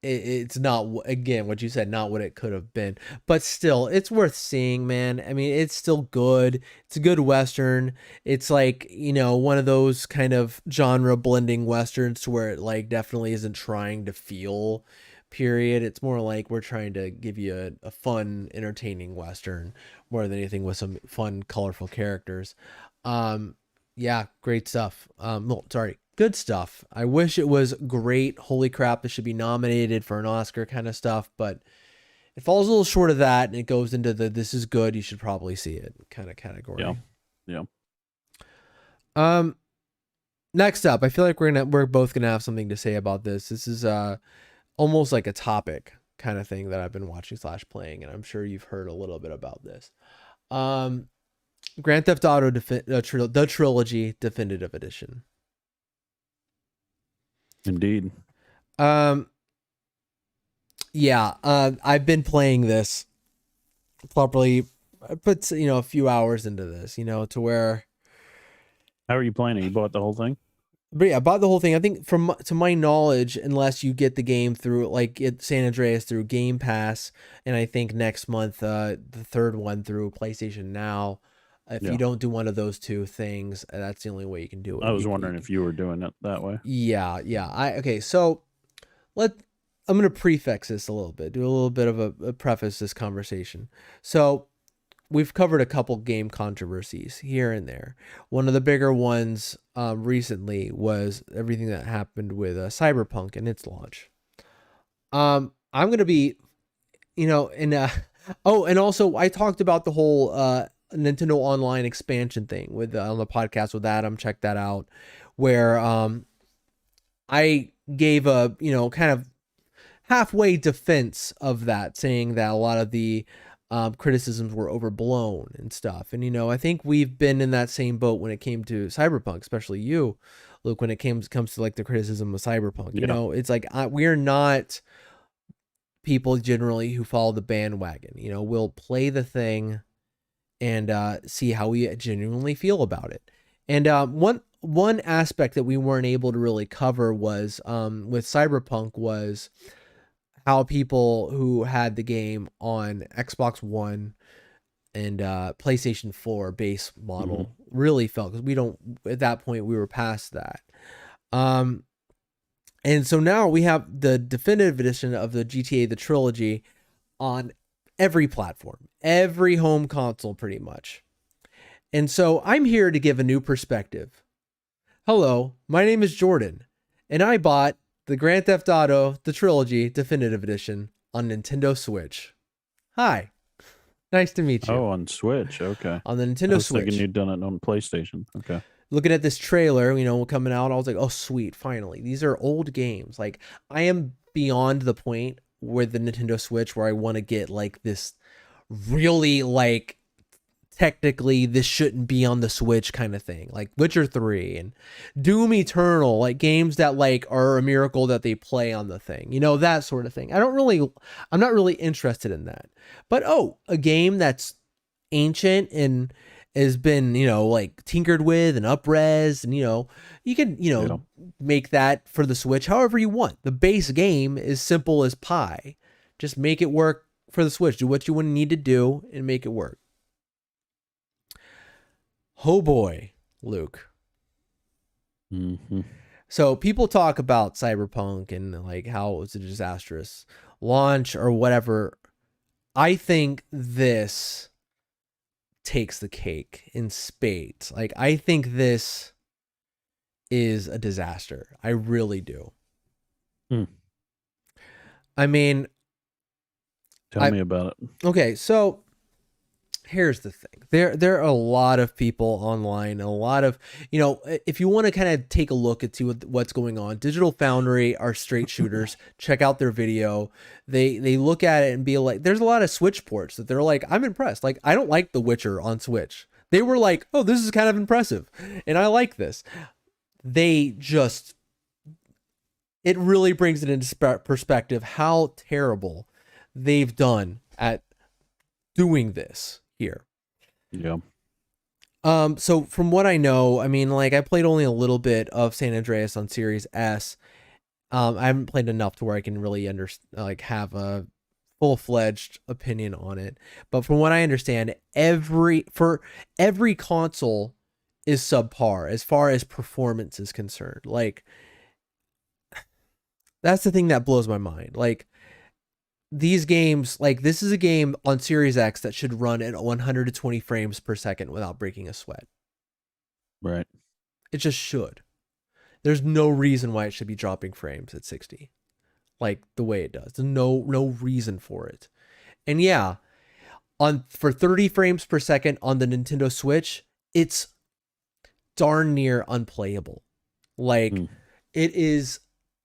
it's not, again, what you said, not what it could have been, but still it's worth seeing, man. I mean, it's still good. It's a good Western. It's like, one of those kind of genre blending Westerns to where it like definitely isn't trying to feel period. It's more like we're trying to give you a fun, entertaining Western more than anything, with some fun, colorful characters. Yeah, great stuff. No, sorry, good stuff. I wish it was great. Holy crap, it should be nominated for an Oscar kind of stuff, but it falls a little short of that, and it goes into the this is good, you should probably see it kind of category. Yeah. Next up, I feel like we're both gonna have something to say about this. This is almost like a topic kind of thing that I've been watching / playing, and I'm sure you've heard a little bit about this. Grand Theft Auto the Trilogy Definitive Edition. Indeed. Yeah, I've been playing this probably. I put a few hours into this, to where. How are you playing it? You bought the whole thing? But yeah, I bought the whole thing. I think to my knowledge, unless you get the game through San Andreas through Game Pass, and I think next month the third one through PlayStation Now. If you don't do one of those two things, that's the only way you can do it. I was wondering if you were doing it that way. Yeah. Okay, so I'm going to prefix this a little bit, do a little bit of a preface this conversation. So we've covered a couple game controversies here and there. One of the bigger ones recently was everything that happened with Cyberpunk and its launch. I'm going to be, and also I talked about the whole Nintendo Online expansion thing with on the podcast with Adam. Check that out, where I gave a kind of halfway defense of that, saying that a lot of the criticisms were overblown and stuff. And I think we've been in that same boat when it came to Cyberpunk, especially you, Luke, when it comes to like the criticism of Cyberpunk. It's like we're not people generally who follow the bandwagon. We'll play the thing and see how we genuinely feel about it. And one aspect that we weren't able to really cover was with Cyberpunk was how people who had the game on Xbox One and PlayStation 4 base model really felt, because at that point we were past that. And so now we have the definitive edition of the GTA, the trilogy, on every platform, every home console pretty much. And so I'm here to give a new perspective. Hello, my name is Jordan, and I bought the Grand Theft Auto, the Trilogy Definitive Edition on Nintendo Switch. Hi, nice to meet you. Oh, on Switch, okay. On the Nintendo I was Switch. thinking you'd done it on PlayStation, okay. Looking at this trailer, coming out, I was like, oh, sweet, finally. These are old games. Like, I am beyond the point with the Nintendo Switch where I want to get like this really like technically this shouldn't be on the Switch kind of thing, like Witcher 3 and Doom Eternal, like games that like are a miracle that they play on the thing, that sort of thing. I'm not really interested in that. But a game that's ancient and has been, like tinkered with and up-res, and you can, make that for the Switch however you want. The base game is simple as pie. Just make it work for the Switch. Do what you need to do and make it work. Oh boy, Luke. So people talk about Cyberpunk and like how it was a disastrous launch or whatever. I think this takes the cake in spades. Like, I think this is a disaster. I really do. I mean, tell me about it. Okay, so here's the thing. There are a lot of people online, a lot of, if you want to kind of take a look at see what's going on, Digital Foundry are straight shooters. Check out their video. They look at it and be like, there's a lot of Switch ports that they're like, I'm impressed. Like, I don't like The Witcher on Switch. They were like, oh, this is kind of impressive, and I like this. It really brings it into perspective how terrible they've done at doing this here. Yeah. So from what I know, I mean, like I played only a little bit of San Andreas on Series S. I haven't played enough to where I can really have a full-fledged opinion on it. But from what I understand, every console is subpar as far as performance is concerned. Like, that's the thing that blows my mind. Like, these games, like, this is a game on Series X that should run at 120 frames per second without breaking a sweat. Right. It just should. There's no reason why it should be dropping frames at 60. Like the way it does. There's no reason for it. And yeah, for 30 frames per second on the Nintendo Switch, it's darn near unplayable. Like it is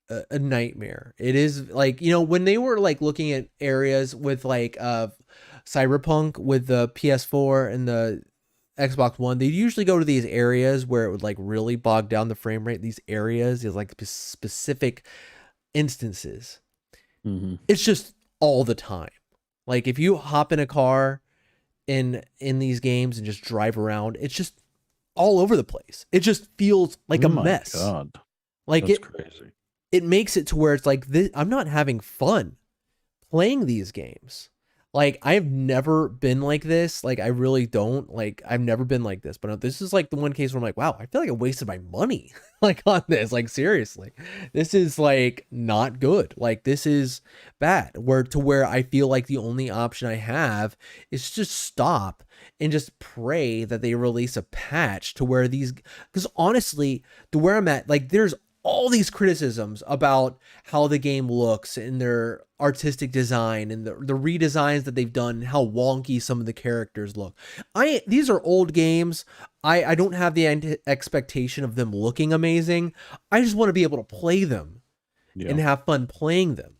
a nightmare. It is like, when they were like looking at areas with like Cyberpunk with the PS4 and the Xbox One, they usually go to these areas where it would like really bog down the frame rate. These areas is like specific instances. It's just all the time. Like if you hop in a car in these games and just drive around, it's just all over the place. It just feels like a mess. God. Like That's crazy. It makes it to where it's like I'm not having fun playing these games. Like, I've never been like this. Like, I really don't. Like, I've never been like this. But this is like the one case where I'm like, wow, I feel like I wasted my money like on this. Like, seriously, this is like not good. Like, this is bad. Where I feel like the only option I have is just stop and just pray that they release a patch to where because honestly, to where I'm at, like, there's all these criticisms about how the game looks and their artistic design and the redesigns that they've done and how wonky some of the characters look. These are old games. I don't have the expectation of them looking amazing. I just want to be able to play them and have fun playing them.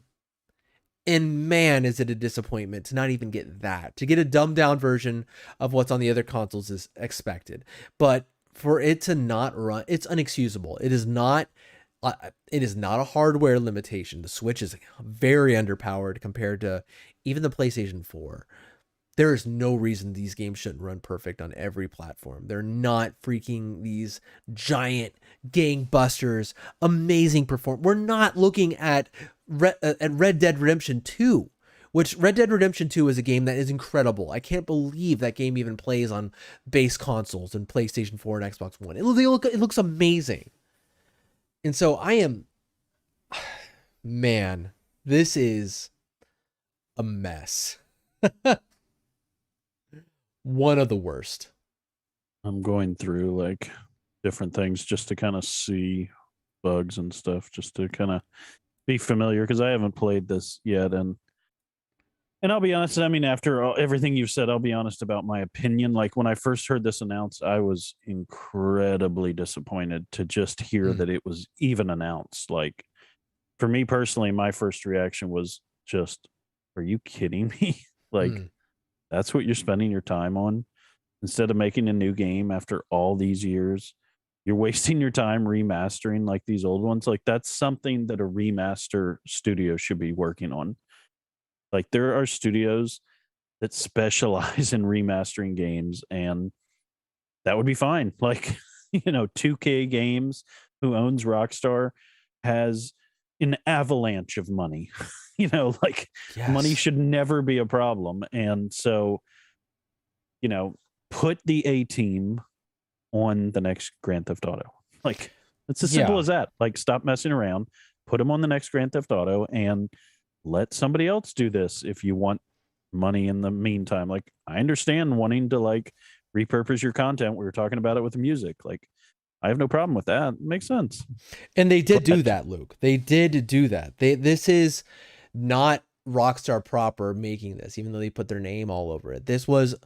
And man, is it a disappointment to not even get that. To get a dumbed down version of what's on the other consoles is expected. But for it to not run, it's unexcusable. It is not a hardware limitation. The Switch is very underpowered compared to even the PlayStation 4. There is no reason these games shouldn't run perfect on every platform. They're not freaking these giant gangbusters, amazing performance. We're not looking at Red Dead Redemption 2, which Red Dead Redemption 2 is a game that is incredible. I can't believe that game even plays on base consoles and PlayStation 4 and Xbox One. It looks amazing. And so man, this is a mess. One of the worst. I'm going through like different things just to kind of see bugs and stuff, just to kind of be familiar, because I haven't played this yet. And I'll be honest, I mean, after everything you've said, I'll be honest about my opinion. Like when I first heard this announced, I was incredibly disappointed to just hear that it was even announced. Like for me personally, my first reaction was just, are you kidding me? Like that's what you're spending your time on instead of making a new game after all these years. You're wasting your time remastering like these old ones. Like that's something that a remaster studio should be working on. Like there are studios that specialize in remastering games, and that would be fine. Like, 2K Games, who owns Rockstar, has an avalanche of money. Money should never be a problem. And so, put the A team on the next Grand Theft Auto. Like, it's as simple as that. Like, stop messing around, put them on the next Grand Theft Auto, and let somebody else do this if you want money in the meantime. Like, I understand wanting to like repurpose your content. We were talking about it with the music. Like, I have no problem with that. It makes sense. And they did do that, Luke. They did do that. This is not Rockstar proper making this, even though they put their name all over it. This was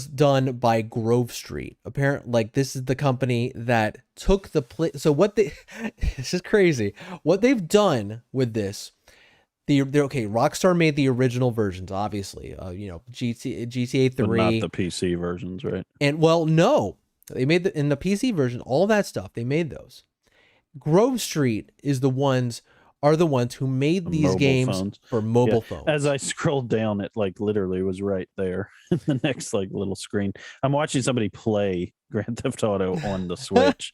done by Grove Street. Apparently, like, this is the company that took the so what they this is crazy. What they've done with this, Rockstar made the original versions, obviously. GTA 3, but not the PC versions, right? And no, they made in the PC version, all that stuff. They made those. Grove Street are the ones who made these games for mobile phones. As I scrolled down, it like literally was right there in the next like little screen. I'm watching somebody play Grand Theft Auto on the Switch.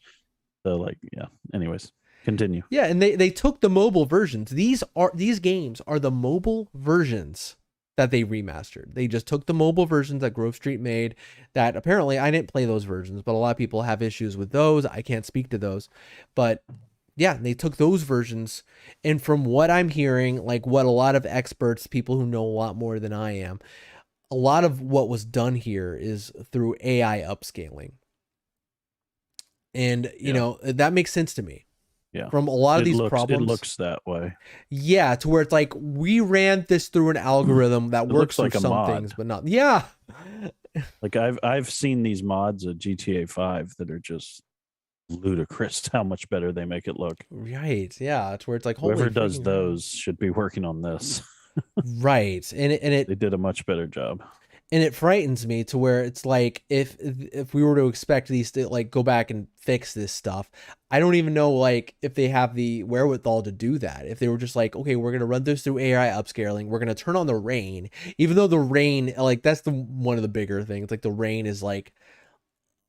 So like, yeah. Anyways. Continue. Yeah, and they took the mobile versions. These games are the mobile versions that they remastered. They just took the mobile versions that Grove Street made. That apparently I didn't play those versions, but a lot of people have issues with those. I can't speak to those, but yeah, they took those versions, and from what I'm hearing, like what a lot of experts, people who know a lot more than I am, a lot of what was done here is through AI upscaling. And, you know, that makes sense to me. Yeah. From a lot of these problems. It looks that way. Yeah, to where it's like, we ran this through an algorithm that works like for a some mod. things, but not. Yeah. Like I've seen these mods of GTA 5 that are just ludicrous how much better they make it look. Right. Yeah. To where it's like, holy Whoever does freaking those should be working on this. right. And it They did a much better job. And it frightens me to where it's like, if we were to expect these to like go back and fix this stuff, I don't even know like if they have the wherewithal to do that. If they were just like, okay, we're gonna run this through AI upscaling, we're gonna turn on the rain, even though the rain, like that's one of the bigger things. Like the rain is like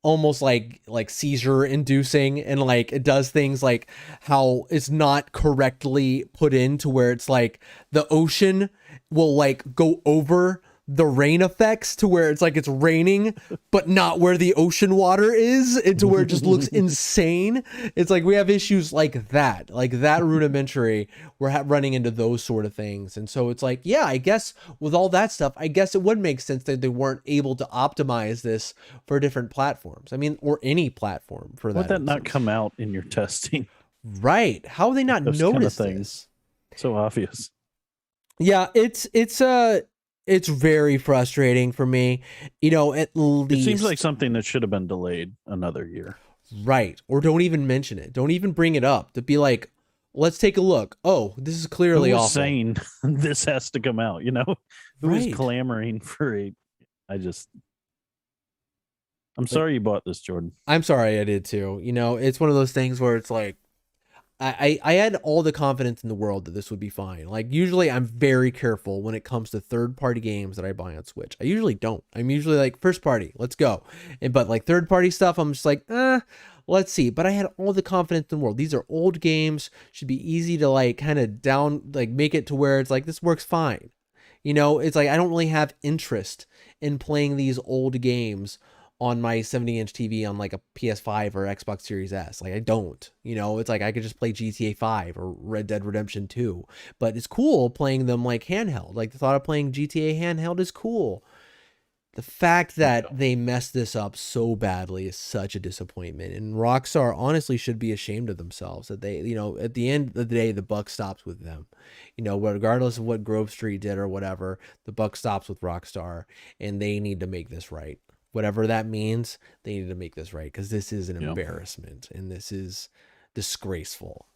almost like seizure inducing, and like it does things like how it's not correctly put in to where it's like the ocean will like go over the rain effects to where it's like it's raining but not where the ocean water is, and to where it just looks insane. It's like we have issues like that rudimentary. We're running into those sort of things. And so it's like, yeah, I guess with all that stuff, I guess it would make sense that they weren't able to optimize this for different platforms. I mean, or any platform for that. Would that not come out in your testing? Right. How would they not Those kind of notice things. this? So obvious. Yeah, it's very frustrating for me. You know, at least It seems like something that should have been delayed another year. Right. Or don't even mention it. Don't even bring it up. To be like, let's take a look. Oh, this is clearly Who was awful. saying this has to come out, you know? Who was Right. clamoring for it? I'm sorry you bought this, Jordan. I'm sorry I did too. You know, it's one of those things where it's like, I had all the confidence in the world that this would be fine. Like usually I'm very careful when it comes to third party games that I buy on Switch. I usually don't. I'm usually like first party, let's go. But like third party stuff, I'm just like, let's see. But I had all the confidence in the world. These are old games, should be easy to like kind of make it to where it's like this works fine. You know, it's like I don't really have interest in playing these old games on my 70-inch TV on like a PS5 or Xbox Series S. Like I don't, you know, it's like I could just play GTA 5 or Red Dead Redemption 2, but it's cool playing them like handheld. Like the thought of playing GTA handheld is cool. The fact that they messed this up so badly is such a disappointment. And Rockstar honestly should be ashamed of themselves that they, you know, at the end of the day, the buck stops with them. You know, regardless of what Grove Street did or whatever, the buck stops with Rockstar, and they need to make this right. Whatever that means, they need to make this right, because this is an embarrassment and this is disgraceful.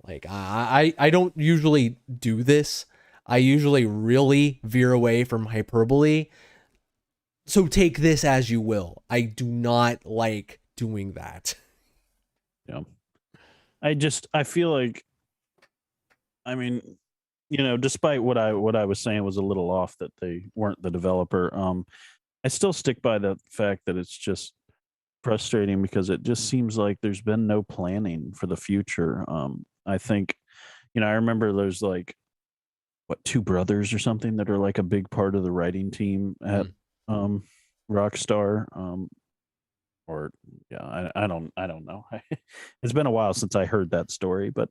Like I don't usually do this. I usually really veer away from hyperbole. So take this as you will. I do not like doing that. Yeah. I feel like, I mean, you know, despite what I was saying was a little off that they weren't the developer, I still stick by the fact that it's just frustrating because it just seems like there's been no planning for the future. I think, you know, I remember there's like two brothers or something that are like a big part of the writing team at Rockstar. I don't know. It's been a while since I heard that story, but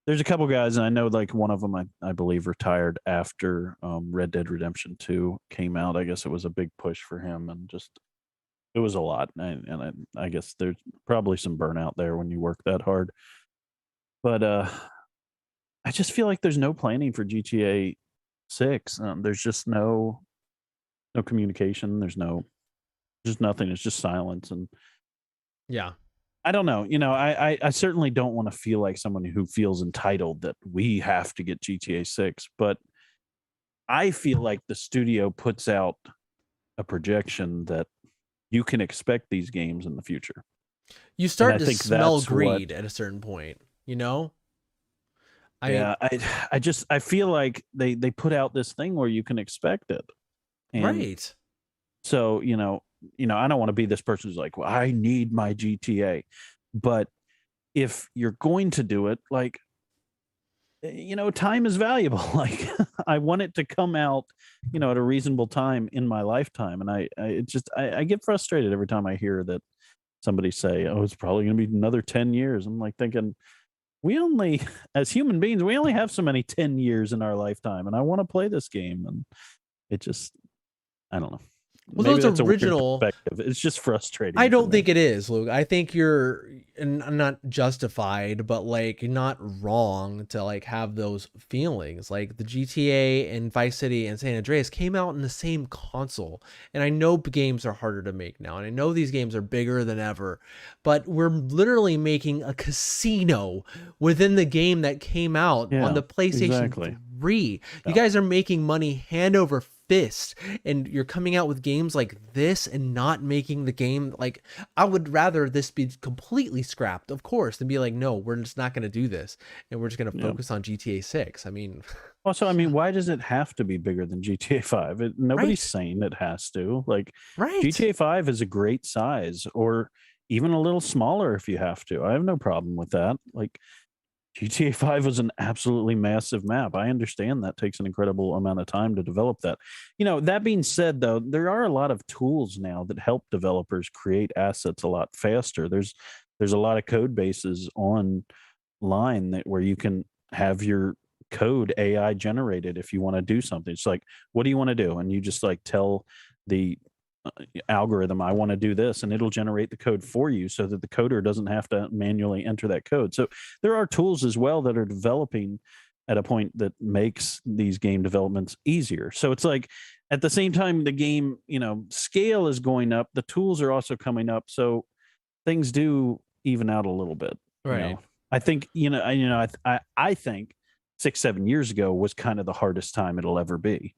there's a couple guys, and I know like one of them I believe retired after Red Dead Redemption 2 came out. I guess it was a big push for him, and just it was a lot. And I guess there's probably some burnout there when you work that hard. But I just feel like there's no planning for GTA 6. There's just no communication. There's just nothing. It's just silence. And Yeah. I don't know. You know, I certainly don't want to feel like someone who feels entitled that we have to get GTA 6, but I feel like the studio puts out a projection that you can expect these games in the future. You start to think smell that's greed at a certain point, you know? I feel like they put out this thing where you can expect it. And right. so, I don't want to be this person who's like, well, I need my GTA. But if you're going to do it, like, time is valuable. Like, I want it to come out, at a reasonable time in my lifetime. And I get frustrated every time I hear that somebody say, "Oh, it's probably going to be another 10 years." I'm like thinking, we only, as human beings, we only have so many 10 years in our lifetime, and I want to play this game. And it just, I don't know. Well, Maybe those that's a weird original. perspective. It's just frustrating. I to don't me. think it is, Luke. I think you're not justified, but like not wrong to like have those feelings. Like the GTA and Vice City and San Andreas came out in the same console, and I know games are harder to make now, and I know these games are bigger than ever, but we're literally making a casino within the game that came out on Yeah, the PlayStation exactly. 3. You Yeah. guys are making money hand over fist, and you're coming out with games like this and not making the game. Like, I would rather this be completely scrapped, of course, than be like, no, we're just not going to do this, and we're just going to Yeah. focus on GTA 6. I mean, Also, I mean, why does it have to be bigger than GTA 5? Nobody's saying it has to. Like, right. GTA 5 is a great size, or even a little smaller if you have to. I have no problem with that. Like, GTA 5 was an absolutely massive map. I understand that takes an incredible amount of time to develop that. That being said, though, there are a lot of tools now that help developers create assets a lot faster. There's a lot of code bases online where you can have your code AI generated if you want to do something. It's like, what do you want to do? And you just like tell the algorithm, I want to do this, and it'll generate the code for you so that the coder doesn't have to manually enter that code. So there are tools as well that are developing at a point that makes these game developments easier. So it's like, at the same time the game, scale is going up, the tools are also coming up. So things do even out a little bit. Right. I think, I think 6-7 years ago was kind of the hardest time it'll ever be,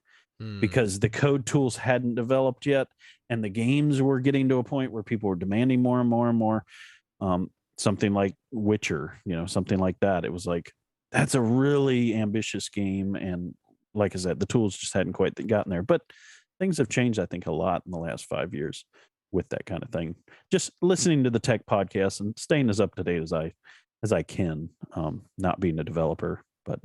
because the code tools hadn't developed yet, and the games were getting to a point where people were demanding more and more and more. Something like Witcher, something like that. It was like, that's a really ambitious game, and like I said, the tools just hadn't quite gotten there. But things have changed, I think, a lot in the last 5 years with that kind of thing. Just listening to the tech podcast and staying as up to date as I can, not being a developer, but.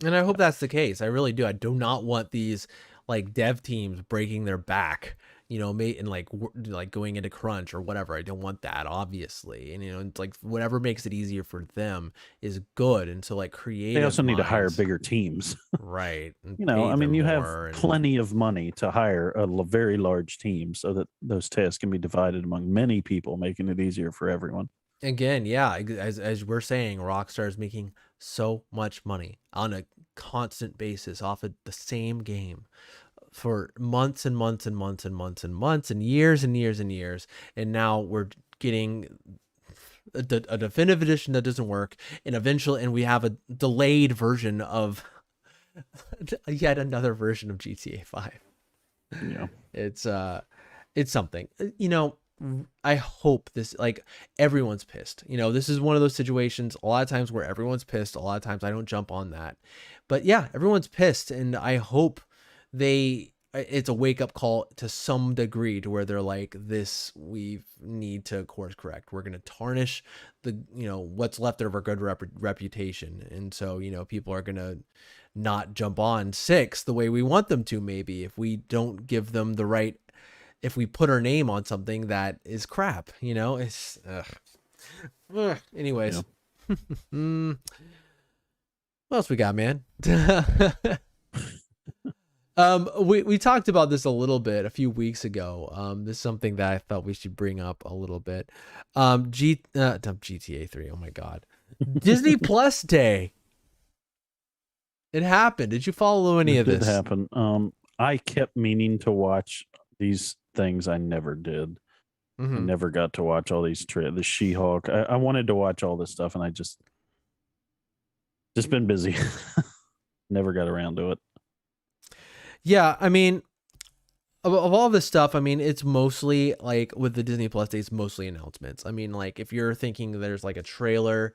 And I hope that's the case. I really do. I do not want these like dev teams breaking their back, and like going into crunch or whatever. I don't want that, obviously. And it's like whatever makes it easier for them is good. And so like creative. They also need to hire minds- bigger teams. right? And I pay mean, them you more have and- plenty of money to hire a very large team so that those tasks can be divided among many people, making it easier for everyone. Again, yeah, as we're saying, Rockstar is making so much money on a constant basis off of the same game for months and months and months and months and months and years and years and years. And now we're getting a definitive edition that doesn't work, and eventually, and we have a delayed version of yet another version of GTA 5. Yeah. It's something. I hope this, like, everyone's pissed. This is one of those situations a lot of times where everyone's pissed. A lot of times I don't jump on that. But yeah, everyone's pissed, and I hope it's a wake-up call to some degree to where they're like, this, we need to course correct. We're going to tarnish the, what's left of our good reputation. And so, people are going to not jump on 6 the way we want them to, maybe, if we don't give them the right, if we put our name on something that is crap, it's anyways. Yeah. What else we got, man? We talked about this a little bit a few weeks ago. This is something that I thought we should bring up a little bit. GTA 3. Oh my God. Disney Plus Day. It happened. Did you follow any of this? It did happen. I kept meaning to watch these things. I never did. I never got to watch all these the She-Hulk. I wanted to watch all this stuff, and I just been busy. Never got around to it. Yeah, I mean, of all this stuff, I mean, it's mostly like with the Disney Plus Day, it's mostly announcements. I mean, like if you're thinking there's like a trailer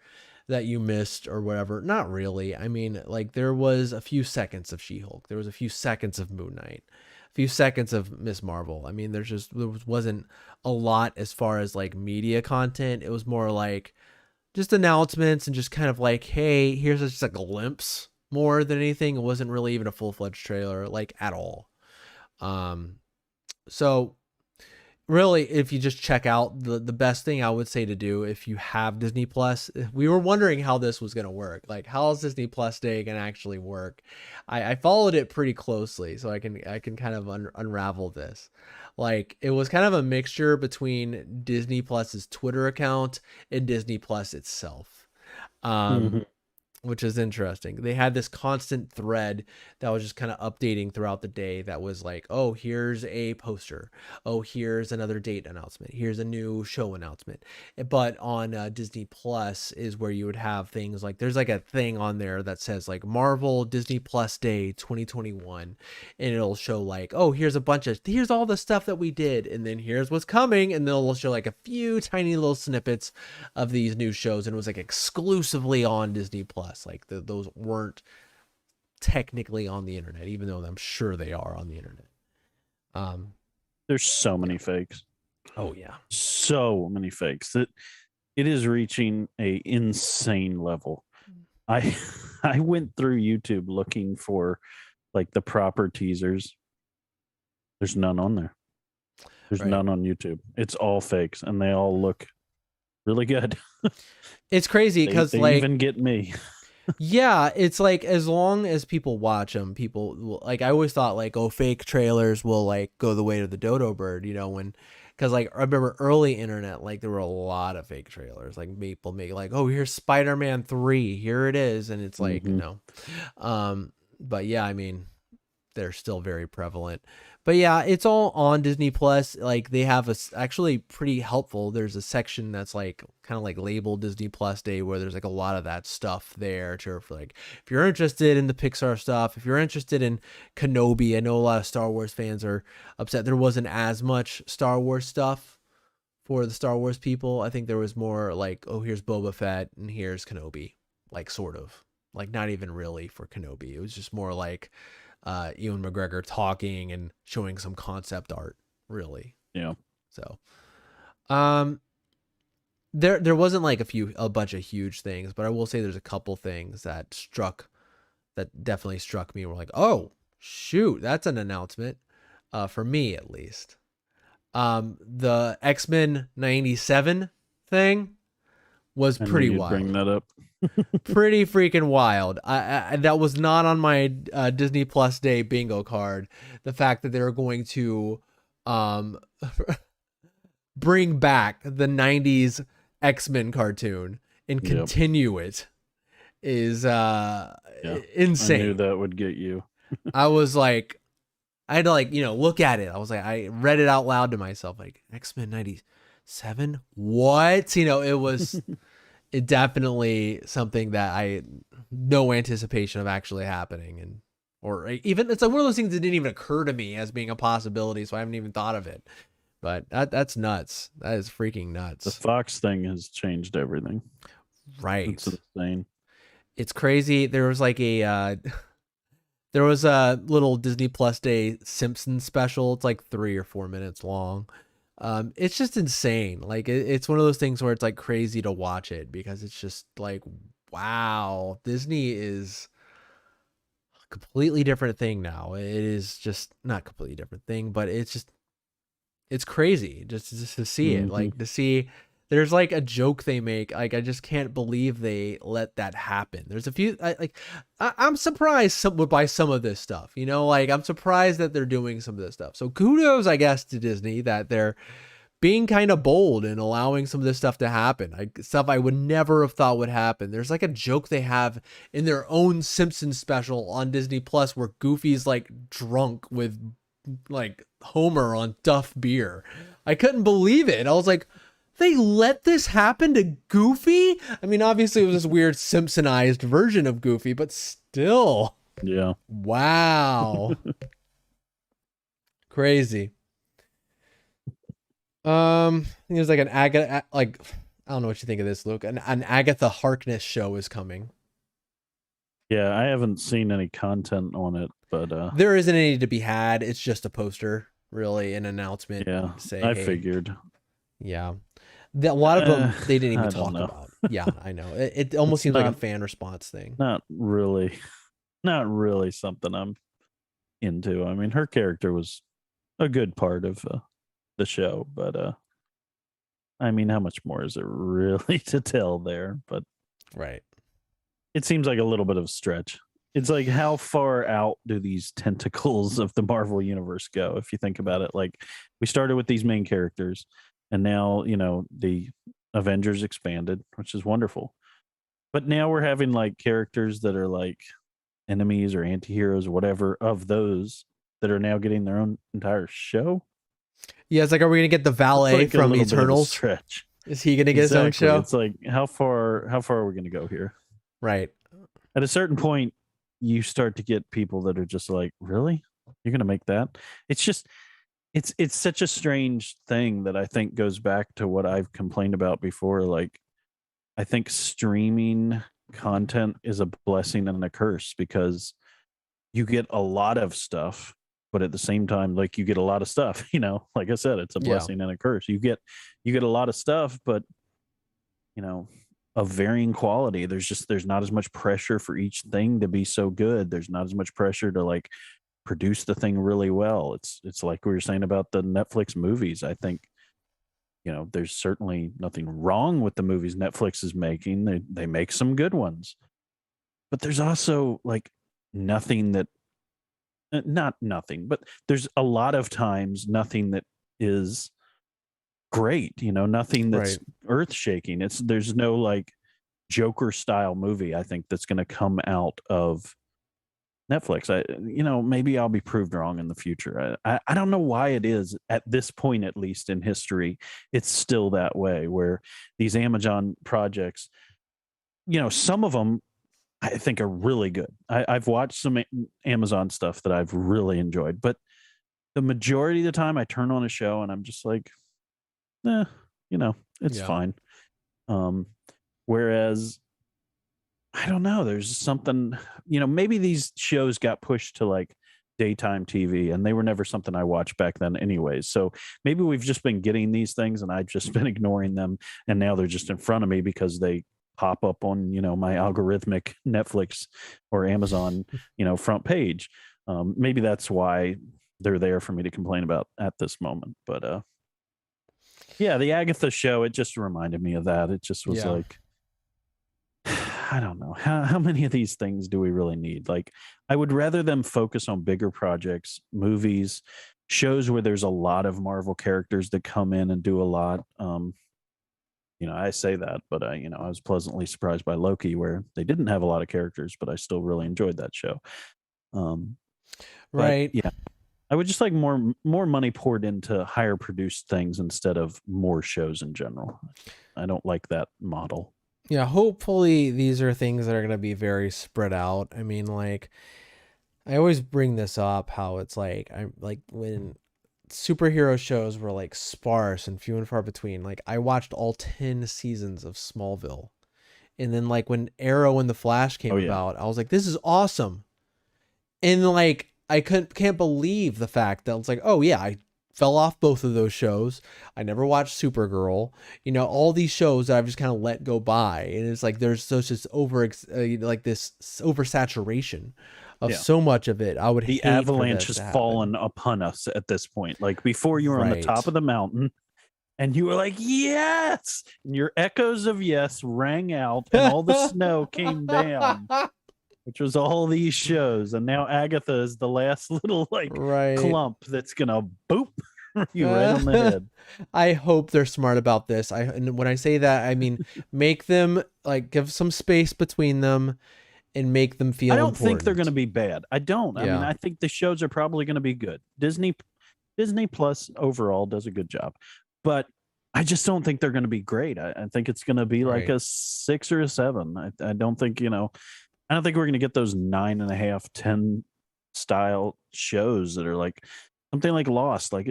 that you missed or whatever, not really. I mean, like there was a few seconds of She-Hulk. There was a few seconds of Moon Knight, a few seconds of Miss Marvel. I mean, there wasn't a lot as far as like media content. It was more like just announcements and just kind of like, hey, here's just a glimpse more than anything. It wasn't really even a full-fledged trailer, like, at all. So really, if you just check out the best thing I would say to do if you have Disney Plus, we were wondering how this was going to work. Like, how is Disney Plus Day going to actually work? I followed it pretty closely, so I can kind of unravel this. Like, it was kind of a mixture between Disney Plus's Twitter account and Disney Plus itself. Which is interesting. They had this constant thread that was just kind of updating throughout the day that was like, oh, here's a poster. Oh, here's another date announcement. Here's a new show announcement. But on Disney Plus is where you would have things like, there's like a thing on there that says like Marvel Disney Plus Day 2021. And it'll show like, oh, here's all the stuff that we did. And then here's what's coming. And they'll show like a few tiny little snippets of these new shows. And it was like exclusively on Disney Plus. Like those weren't technically on the internet, even though I'm sure they are on the internet. There's so many fakes. Oh yeah, so many fakes that it is reaching a insane level. I went through YouTube looking for like the proper teasers. There's none on there. There's none on YouTube. It's all fakes, and they all look really good. It's crazy because they like even get me. Yeah, it's like as long as people watch them, people will, like, I always thought like, oh, fake trailers will like go the way of the dodo bird, you know, because like I remember early internet, like there were a lot of fake trailers, like people make like, oh, here's Spider-Man 3, here it is, and it's like no, but yeah, I mean, they're still very prevalent. But yeah, it's all on Disney Plus. Like they have actually pretty helpful. There's a section that's like kind of like labeled Disney Plus Day where there's like a lot of that stuff there for like, if you're interested in the Pixar stuff, if you're interested in Kenobi, I know a lot of Star Wars fans are upset there wasn't as much Star Wars stuff for the Star Wars people. I think there was more like, oh, here's Boba Fett and here's Kenobi, like sort of, like not even really for Kenobi. It was just more like Ewan McGregor talking and showing some concept art, really. Yeah. So, there wasn't like a bunch of huge things, but I will say there's a couple things that definitely struck me. We're like, oh shoot, that's an announcement, for me at least. The X-Men 97 thing was pretty wild. Bring that up. Pretty freaking wild. I that was not on my Disney Plus Day bingo card. The fact that they're going to bring back the 90s X-Men cartoon and continue it is insane. I knew that would get you. I was like, I had to like, look at it. I was like, I read it out loud to myself, like, X-Men 97? What? It was it definitely something that I no anticipation of actually happening, or even it's like one of those things that didn't even occur to me as being a possibility, so I haven't even thought of it. But that's nuts. That is freaking nuts. The Fox thing has changed everything. Right. It's insane. It's crazy. There was like a little Disney Plus Day Simpsons special. It's like 3 or 4 minutes long. It's just insane. Like it's one of those things where it's like crazy to watch it because it's just like, wow, Disney is a completely different thing now. It is just not completely different thing, but it's crazy just to see it, like to see there's like a joke they make. Like, I just can't believe they let that happen. There's a few, I'm surprised by some of this stuff, like I'm surprised that they're doing some of this stuff. So kudos, I guess, to Disney that they're being kind of bold and allowing some of this stuff to happen. Stuff I would never have thought would happen. There's like a joke they have in their own Simpsons special on Disney Plus where Goofy's like drunk with like Homer on Duff beer. I couldn't believe it. I was like, they let this happen to Goofy? I mean, obviously it was this weird Simpsonized version of Goofy, but still. Yeah. Wow. Crazy. There's like an Agatha, like, I don't know what you think of this, Luke. An Agatha Harkness show is coming. Yeah, I haven't seen any content on it, but there isn't any to be had. It's just a poster, really, an announcement. Yeah, say, I hey. figured. Yeah. A lot of them they didn't even talk about. Yeah, I know. It almost It's seems like a not fan response thing. not really not really something I'm into. I mean, her character was a good part of the show, but I mean, how much more is there really to tell there? But Right. it seems like a little bit of a stretch. It's like, how far out do these tentacles of the Marvel universe go? If you think about it, like, we started with these main characters, and now, the Avengers expanded, which is wonderful. But now we're having like characters that are like enemies or anti-heroes or whatever of those that are now getting their own entire show. Yeah, it's like, are we gonna get the It's valet like a from little bit of a Eternals? stretch. Is he gonna get his own Exactly. show? It's like, how far are we going to go here? Right. At a certain point, you start to get people that are just like, really? You're going to make that? It's just, it's such a strange thing that I think goes back to what I've complained about before. Like, I think streaming content is a blessing and a curse, because you get a lot of stuff, but at the same time, like, you get a lot of stuff, like I said, it's a Yeah. blessing and a curse. You get a lot of stuff, but of varying quality. There's not as much pressure for each thing to be so good. There's not as much pressure to like produce the thing really well. It's like we were saying about the Netflix movies. I think, there's certainly nothing wrong with the movies Netflix is making. They make some good ones. But there's also like nothing that not nothing, but there's a lot of times nothing that is great, nothing that's Right. earth shaking. There's no like Joker style movie, I think, that's going to come out of Netflix. Maybe I'll be proved wrong in the future. I don't know why it is at this point, at least in history, it's still that way, where these Amazon projects, some of them I think are really good. I've watched some Amazon stuff that I've really enjoyed, but the majority of the time I turn on a show and I'm just like, it's Yeah. fine. Whereas, I don't know, there's something, maybe these shows got pushed to like daytime TV and they were never something I watched back then anyways. So maybe we've just been getting these things and I've just been ignoring them, and now they're just in front of me because they pop up on, my algorithmic Netflix or Amazon, front page. Maybe that's why they're there for me to complain about at this moment. But yeah, the Agatha show, it just reminded me of that. It just was Yeah. like, I don't know. How many of these things do we really need? Like, I would rather them focus on bigger projects, movies, shows where there's a lot of Marvel characters that come in and do a lot. I say that, but I was pleasantly surprised by Loki, where they didn't have a lot of characters, but I still really enjoyed that show. Right. But yeah, I would just like more money poured into higher produced things instead of more shows in general. I don't like that model. Yeah, hopefully these are things that are going to be very spread out. I mean, like, I always bring this up, how it's like, I'm like, when superhero shows were like sparse and few and far between, like, I watched all 10 seasons of Smallville. And then like when Arrow and the Flash came about, I was like, this is awesome. And like, I can't believe the fact that it's like, oh yeah, I fell off both of those shows. I never watched Supergirl. All these shows that I've just kind of let go by, and it's like there's such this like this oversaturation of so much of it. I would the hate avalanche for this has to fallen happen. upon us at this point. Like, before, you were on the top Right. of the mountain and you were like, yes, and your echoes of yes rang out and all the snow came down, which was all these shows. And now Agatha is the last little like Right. clump that's gonna boop you right on the head. I hope they're smart about this. And when I say that, I mean make them like give some space between them and make them feel I don't think they're important. going to be bad. I don't. I mean, Yeah. I think the shows are probably going to be good. Disney Plus overall does a good job, but I just don't think they're going to be great. I think it's going to be like Right. a 6 or a 7. I don't think, I don't think we're going to get those 9.5, 10 style shows that are like something like Lost. Like,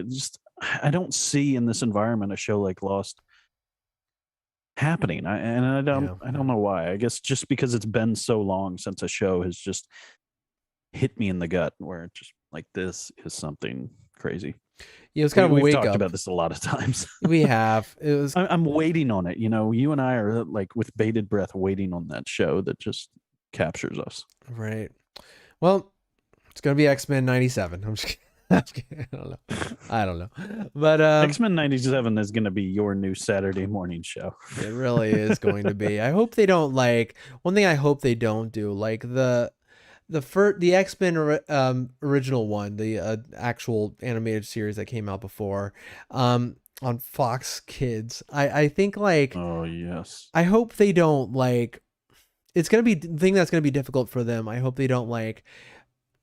I don't see in this environment a show like Lost happening. I don't know why. I guess just because it's been so long since a show has just hit me in the gut, where it's just like, this is something crazy. Yeah, it was kind of a We've wake talked up. about this a lot of times. We have. It was I'm waiting on it. You know, you and I are like with bated breath waiting on that show that just captures us. right. Well, it's gonna be X-Men 97. I'm just kidding. I'm just kidding. I don't know. But X-Men 97 is going to be your new Saturday morning show. it really is going to be. I hope they don't like one thing I hope they don't do like the X-Men original one, the actual animated series that came out before on Fox Kids. I think like Oh, yes. I hope they don't like it's going to be the thing that's going to be difficult for them. I hope they don't like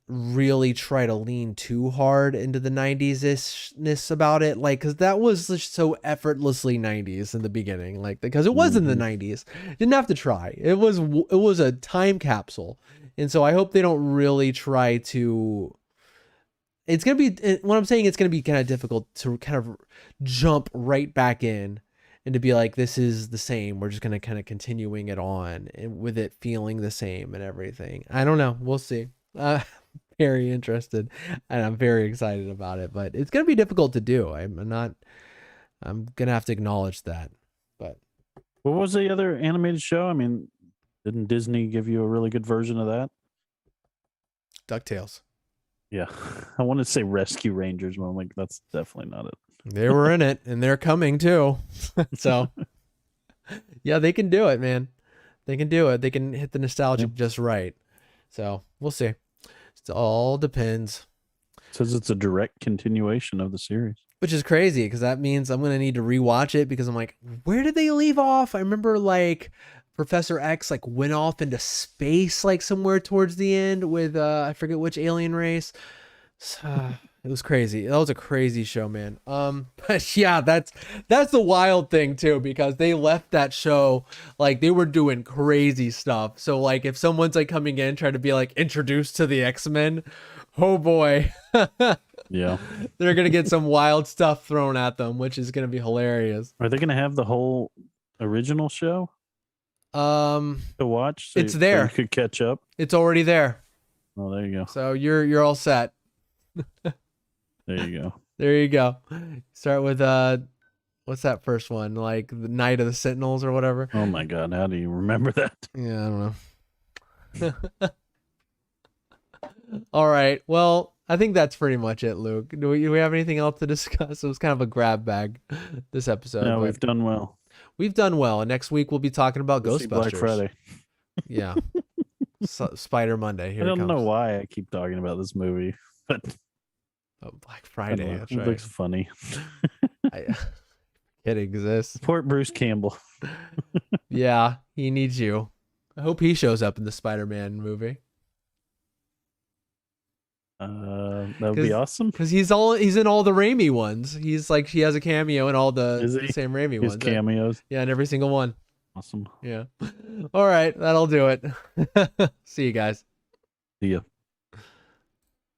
really try to lean too hard into the 90s-ishness about it, like because that was just so effortlessly 90s in the beginning, like because it was in the 90s. Didn't have to try. It was a time capsule, and so I hope they don't really try to. It's gonna be what I'm saying. It's gonna be kind of difficult to kind of jump right back in and to be like, this is the same. We're just gonna kind of continuing it on and with it feeling the same and everything. I don't know. We'll see. Very interested and I'm very excited about it, but it's going to be difficult to do. I'm going to have to acknowledge that. But what was the other animated show? I mean, didn't Disney give you a really good version of that? DuckTales. Yeah. I wanted to say Rescue Rangers, but I'm like, that's definitely not it. They were in it and they're coming too. So yeah, they can do it, man. They can do it. They can hit the nostalgic just right. So we'll see. It all depends. It says it's a direct continuation of the series. Which is crazy because that means I'm going to need to rewatch it because I'm like, where did they leave off? I remember like Professor X like went off into space like somewhere towards the end with I forget which alien race. It was crazy. That was a crazy show, man. But yeah, that's the wild thing too, because they left that show like they were doing crazy stuff. So like if someone's like coming in trying to be like introduced to the X-Men, oh boy. Yeah. They're gonna get some wild stuff thrown at them, which is gonna be hilarious. Are they going to have the whole original show to watch? It's there. So you could catch up. It's already there. Oh, there you go. So you're all set. There you go. There you go. Start with what's that first one? Like the Night of the Sentinels or whatever. Oh my God, how do you remember that? Yeah, I don't know. All right. Well, I think that's pretty much it, Luke. Do we have anything else to discuss? It was kind of a grab bag this episode. No, but we've done well. We've done well. And next week we'll be talking about We'll see Ghostbusters. Black Friday. Yeah. Spider Monday. Here I it don't comes. know why I keep talking about this movie, but Oh, Black Friday. That's it right. looks funny. It exists. Support Bruce Campbell. Yeah, he needs you. I hope he shows up in the Spider-Man movie. That would be awesome. Because he's in all the Raimi ones. He's like he has a cameo in all the same Raimi His ones. cameos. Yeah, in every single one. Awesome. Yeah. All right, that'll do it. See you guys. See ya.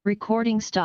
Recording stop.